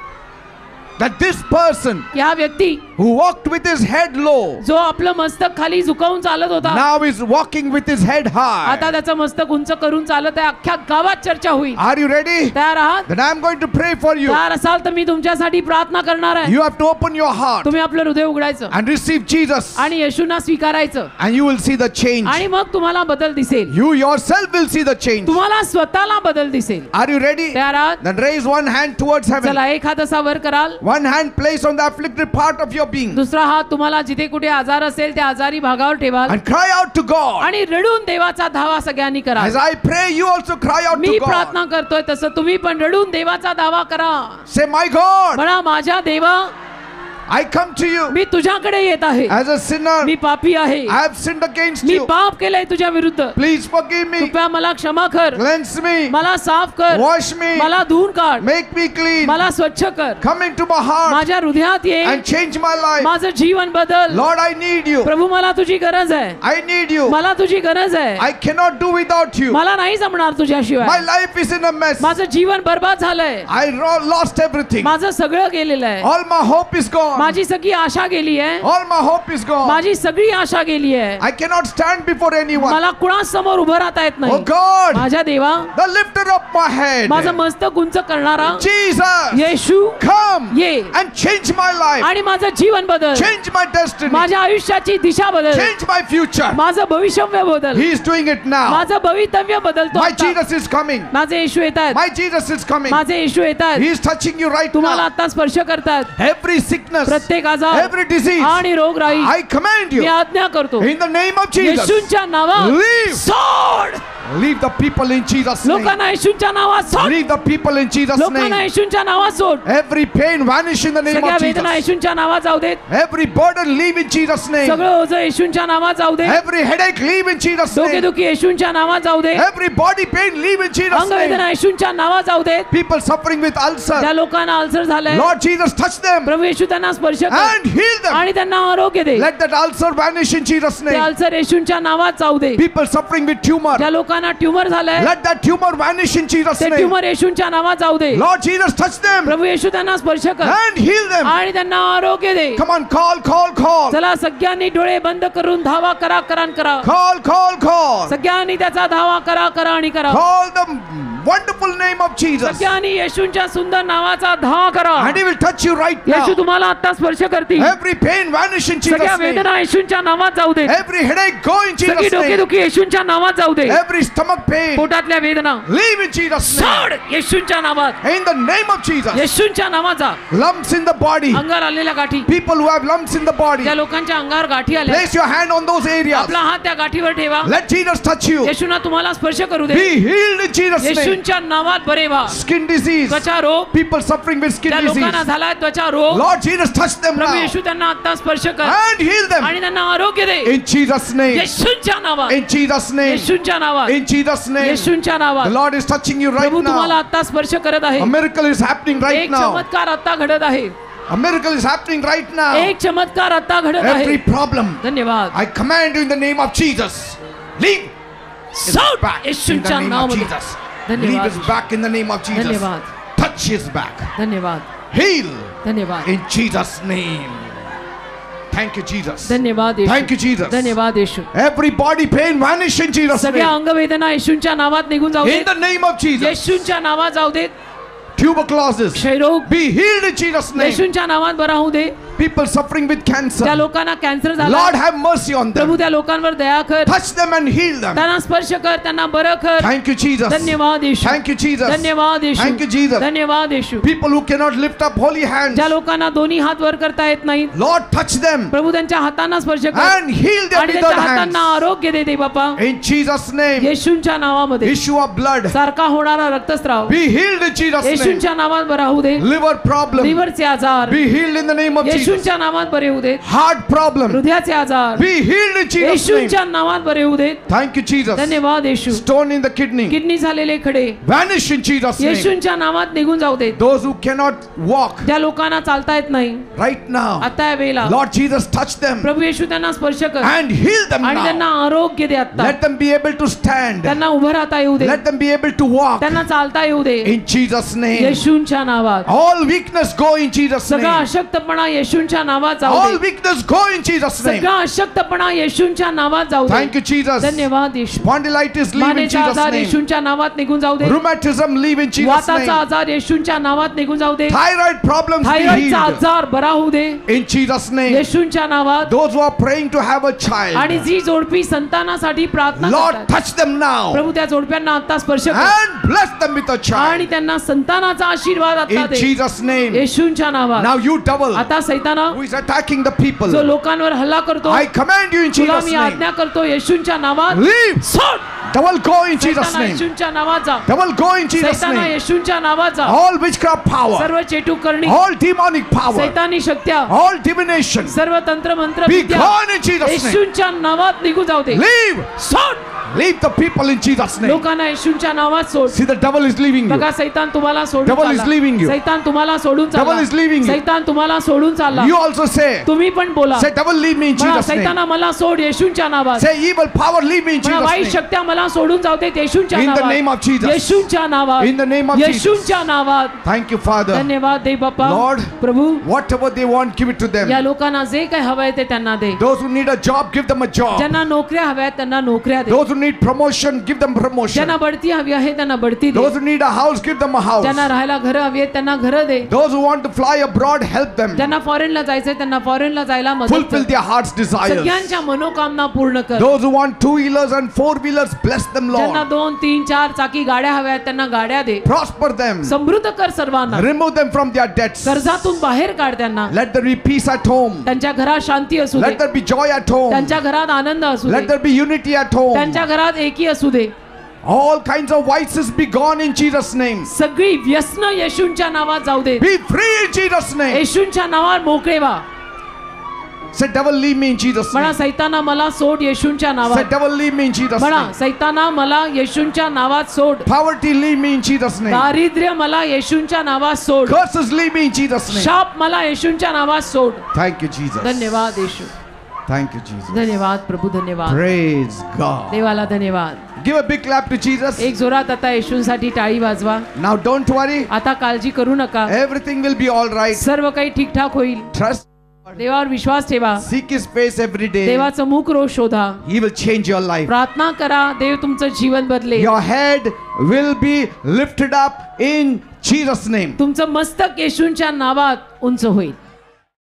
That this person या व्यक्ती who walked with his head low जो आपलं मस्तक खाली झुकवून चालत होता, now is walking with his head high. आता त्याचं मस्तक उंच करून चालत आहे. अख्ख्या गावात चर्चा होईल. Are you ready? तयार आहात? Then I'm going to pray for you. तयार असाल तर मी तुमच्यासाठी प्रार्थना करणार आहे. You have to open your heart तुम्ही आपलं हृदय उघडायचं and receive Jesus, आणि येशूंना स्वीकारायचं and you will see the change. आणि मग तुम्हाला बदल दिसेल. You yourself will see the change. तुम्हाला स्वतःला बदल दिसेल. Are you ready? तयार आहात? Then raise one hand towards heaven. चला एक हात असा वर कराल, One hand placed on the afflicted part of your being, दुसरा हात तुम्हाला जिथे कुठे आजार असेल त्या आजारी भागावर ठेवाल and cry out to God. आणि रडून देवाचा धावा सगळ्यांनी करा. As I pray, you also cry out me to God. प्रार्थना करतोय तसं तुम्ही पण रडून देवाचा दावा करा. Say, my God, म्हणा, माझ्या देवा, I come to you मी तुझ्याकडे येत आहे. as a sinner. मी पापी आहे, I have sinned against me you. पाप केलंय तुझ्या विरुद्ध. Please forgive me. कृपया मला क्षमा कर, Cleanse me. मला साफ कर, Wash me. मला धुवून काढ, Make me clean. मला स्वच्छ कर, Come into my heart माझ्या हृदयात ये, and change my life. माझं जीवन बदल. Lord, I need you. प्रभू, मला तुझी गरज आहे, I need you. मला तुझी गरज आहे. I cannot do without you. मला नाही जमणार My तुझ्याशिवाय. life is in a mess. माझं जीवन बर्बाद झालंय, I lost everything. माझं सगळं गेलेलं आहे, All my hope is gone. माझी सगळी आशा गेली आहे, All my hope is gone. माझी सगळी आशा गेली आहे. I cannot stand before anyone. मला कुणासमोर उभं राहता येत Oh नाही. God, माझ्या देवा, the lifter of my head, माझं मस्तक उंच करणारा Jesus, येशू, come ये and change my life. आणि माझं जीवन बदल, Change my destiny. माझ्या आयुष्याची दिशा बदल, Change my future. माझं भविष्यव्य बदल, He is doing it now. माझं भवितव्य बदलतो My आता. Jesus is coming. माझे येशू येत आहेत, My Jesus is coming. माझे येशू येत He आहेत, is touching you right तुम्हाला now. आता स्पर्श करतात. Every sickness, प्रत्येक आजार every disease, आणि रोगराई I command मी you आज्ञा करतो in the name of Jesus. येशूंच्या नावात Leave. सोड. Leave the people in Jesus' name. लोकांना येशूंच्या नावात सोड. Leave the people in Jesus' लोकांना name. येशूंच्या नावात सोड. Every pain vanish in the name सगळ्या of वेदना Jesus. येशूंच्या नावात जाऊ देत. Every burden leave in Jesus' name. सगळं ओझं येशूंच्या नावात जाऊ दे. Every headache leave in Jesus' name. डोकेदुखी येशूंच्या नावात जाऊ दे. Every body pain leave in Jesus' अंगवेदना name. येशूंच्या नावात जाऊ देत. People suffering with ulcer, त्या लोकांना अल्सर झालंय, Lord Jesus, touch them प्रभू येशू त्यांना स्पर्श कर and heal them. आणि त्यांना आरोग्य दे. Let that ulcer vanish in Jesus' ते name. अल्सर येशूंच्या नावात जाऊ दे. People suffering with tumor, ज्या लोकांना ट्यूमर झालंय let that tumor vanish in Jesus' ते name. ट्यूमर येशूंच्या नावात जाऊ दे. Lord Jesus, touch them प्रभू येशू त्यांना स्पर्श कर and heal them. आणि त्यांना आरोग्य दे. Come on, call. चला सगळ्यांनी डोळे बंद करून धावा करा करा. Call. सगळ्यांनी त्याचा धावा करा आणि करा. Call the wonderful name of Jesus. सगळ्यांनी येशूंच्या सुंदर नावाचा धावा करा. And He will touch you right Yeshu now. तुम्हाला आता स्पर्श करतील. Every pain vanish in सगळ्या Jesus' name. वेदना येशूंच्या नावात जाऊ दे. Every headache go in सगळी Jesus' name. डोकेदुखी येशूंच्या नावात जाऊ दे. Every stomach pain पोटातल्या वेदना leave in Jesus' name. सोड येशूंच्या नावात. In the name of Jesus. येशूंच्या नावाचा. Lumps in the body. अंगावर आलेल्या गाठी, People who have lumps in the body. ज्या लोकांच्या अंगावर गाठी आल्या, Place your hand on those areas. आपला हात त्या गाठीवर ठेवा. Let Jesus touch you. येशूंना तुम्हाला स्पर्श करू दे. Be healed in Jesus' name. येशूंच्या नावात बरे व्हा. Skin disease. त्वचा रोग, People suffering with skin त्या लोकांना disease. झालाय त्वचा रोग, Lord Jesus, touch them प्रभू now येशू त्यांना आता स्पर्श कर and heal them आणि त्यांना आरोग्य दे. in Jesus' name. येशूंच्या नावात, In Jesus' name. येशूंच्या नावात, In Jesus' name. येशूंच्या The नावात. Lord is touching you right प्रभू तुम्हाला now. आता स्पर्श करत आहे. A miracle is happening right एक now. चमत्कार आता घडत आहे. A miracle is happening right now. एक चमत्कार आता घडत Every आहे. problem, धन्यवाद. I command you in the name of Jesus. Leave सोड back in the येशूंच्या name of नावामध्ये. Jesus. Leave धन्यवाद, his back in the name of Jesus. धन्यवाद, Touch his back. धन्यवाद, Heal धन्यवाद, in Jesus' name. Thank you, Jesus. धन्यवाद येशू. Thank you, Jesus. धन्यवाद येशू. Every body pain vanish in Jesus' सगळ्या name. अंगवेदना येशूंच्या नावात निघून जाऊ In देत. the name of Jesus. येशूंच्या नावात जाऊ देत. Tuberculosis क्षयरोग be healed in Jesus' name. येशूंच्या नावात बरा होऊ दे. People suffering with त्या cancer, लोकांना कॅन्सर झाला, Lord have mercy on Prabhu them. त्या लोकांवर दया कर, Touch them and heal them. त्यांना स्पर्श कर, त्यांना बरं कर. Thank you, Jesus. धन्यवाद येशू, Thank you, Jesus. धन्यवाद येशू, Thank you, Jesus. धन्यवाद येशू. People who cannot lift up holy hands, ज्या लोकांना दोन्ही हात वर करता येत नाही, Lord touch them प्रभू त्यांच्या हातांना स्पर्श कर and heal their आणि withered त्यांच्या हातांना hands. आरोग्य दे दे बापा. In Jesus' name, येशूंच्या नावामध्ये issue of blood सारखा होणारा रक्तस्राव be healed in Jesus' name. येशूंच्या नावात बरा होऊ दे. Liver problem लिव्हरचे आजार be healed in the name of Jesus. येशूंच्या नावात बरे होऊ दे. Heart problem हृदयाचे आजार be healed in Jesus' name. येशूंच्या नावात बरे होऊ दे. Thank you, Jesus. धन्यवाद येशू. Stone in the kidney kidney झालेले खडे vanish in Jesus' name. येशूंच्या नावात निघून जाऊ दे. Those who cannot walk ज्या लोकांना चालता येत नाही right now, आता या वेळेला Lord Jesus touch them प्रभू येशू त्यांना स्पर्श कर and heal them आणि त्यांना now. आरोग्य दे. आता Let them be able to stand. त्यांना उभं राहता येऊ दे, Let them be able to walk त्यांना चालता येऊ दे. in Jesus' name. येशूंच्या नावात All weakness go in Jesus' सगळा name. अशक्तपणा येशूंच्या नावात जाऊ All they. weakness go in Jesus' name. सगळा अशक्तपणा येशूंच्या नावात जाऊ Thank दे. you, Jesus. धन्यवाद येशू. Spondylitis leave in मानेचा Jesus' आजार name. येशूंच्या नावात निघून जाऊ दे. Rheumatism leave in Jesus' वाताचा name. आजार येशूंच्या नावात निघून जाऊ दे. Thyroid problems be थायरॉइडचा healed आजार बरा होऊ दे in Jesus' name. येशूंच्या नावात. Those who are praying to have a आणि child, जी जोडपी संतानासाठी प्रार्थना Lord करतात, touch them now प्रभू त्या जोडप्यांना आता स्पर्श कर and bless them with a आणि child त्यांना संतानाचा आशीर्वाद आता in दे Jesus' name. येशूंच्या नावात. Now you devil आता सैताना who is attacking the जो people, लोकांवर हल्ला करतो, I command you in तुला Jesus' मी name. आज्ञा करतो येशूंच्या नावात Leave. सोड. Devil go in Jesus' सैताना name. येशूंच्या नावात जा. Devil go in Jesus' सैताना name. येशूंच्या नावात जा. All witchcraft power, सर्व चेटूक करणी, all demonic power, सैतानी शक्त्या, all divination सर्व तंत्र मंत्र be Vidya gone in Jesus' name. येशूंच्या नावात निघून जाऊ दे. Leave. सोड. Leave the people in Jesus' name. लोकांना येशूंच्या नावात सोड. See, the devil is leaving you. बघा सैतान तुम्हाला सोडून Devil is चालला. leaving you. सैतान तुम्हाला सोडून Devil is leaving चालला. you. सैतान तुम्हाला सोडून चालला. You also say, तुम्ही पण बोला, say, devil leave me in म्हणा Jesus' name. सैताना मला सोड येशूंच्या नावात. Say, evil power leave me in म्हणा Jesus' वाईट name. शक्त्या मला सोडून जाऊ देत येशूंच्या In the नावात. name of Jesus. येशूंच्या नावात. In the name of Jesus. येशूंच्या नावात. Thank you, Father. धन्यवाद दे बाप्पा. Lord, Prabhu whatever they want, give it to them. या लोकांना जे काही हवंय ते त्यांना दे. Those who need a job, give them a job. ज्यांना नोकऱ्या हव्यात त्यांना नोकऱ्या दे. Those who need promotion, give them promotion. ज्यांना बढती हवी आहे त्यांना बढती दे. Those who need a house, give them a house. ज्यांना राहायला घरं हवी आहेत त्यांना घरं दे. Those who want to fly abroad, help them. ज्यांना फॉरेनला जायचंय त्यांना फॉरेनला जायला मदत Fulfill कर. their heart's desires. सगळ्यांच्या मनोकामना पूर्ण कर. Those who want 2-wheelers and 4-wheelers, bless them, ज्यांना Lord. 2, 3, 4 चाकी गाड्या हव्यात त्यांना गाड्या दे. Prosper them. समृद्ध कर सर्वांना. Remove them from their debts. कर्जातून बाहेर काढ त्यांना. Let there be peace at home. त्यांच्या घरात शांती असू दे. Let there be joy at home. त्यांच्या घरात आनंद असू Let they. there be unity at home. त्यांच्या घरात एकी असू दे. All kinds of vices be gone in Jesus' name. सगळी व्यसन येशूंच्या नावात जाऊ दे. Be free in Jesus' name. येशूंच्या नावात मोकळे व्हा. Say, devil, leave me in Jesus' म्हणा name. सैताना मला सोड येशूंच्या Say, नावात. devil, leave me in Jesus' म्हणा name. सैताना मला येशूंच्या नावात सोड. Poverty, leave me in Jesus' name. दारिद्र्य मला येशूंच्या नावात सोड. Curses, leave me in Jesus' name. शाप मला येशूंच्या नावात सोड. Thank you, Jesus. धन्यवाद येशू. Thank you, Jesus. धन्यवाद प्रभू. धन्यवाद Praise God. देवाला धन्यवाद. Give a big clap to Jesus. एक जोरात आता येशूंसाठी टाळी वाजवा. Now, don't worry. आता काळजी करू नका. Everything will be all right. सर्व काही ठीकठाक होईल. Trust. देवावर विश्वास ठेवा. Seek His face every day. देवाचं मुख रोज शोधा. He will change your life. प्रार्थना करा. देव तुमचं जीवन बदलेल. Your head will be lifted up in Jesus' name. तुमचं मस्तक येशूंच्या नावात उंच होईल.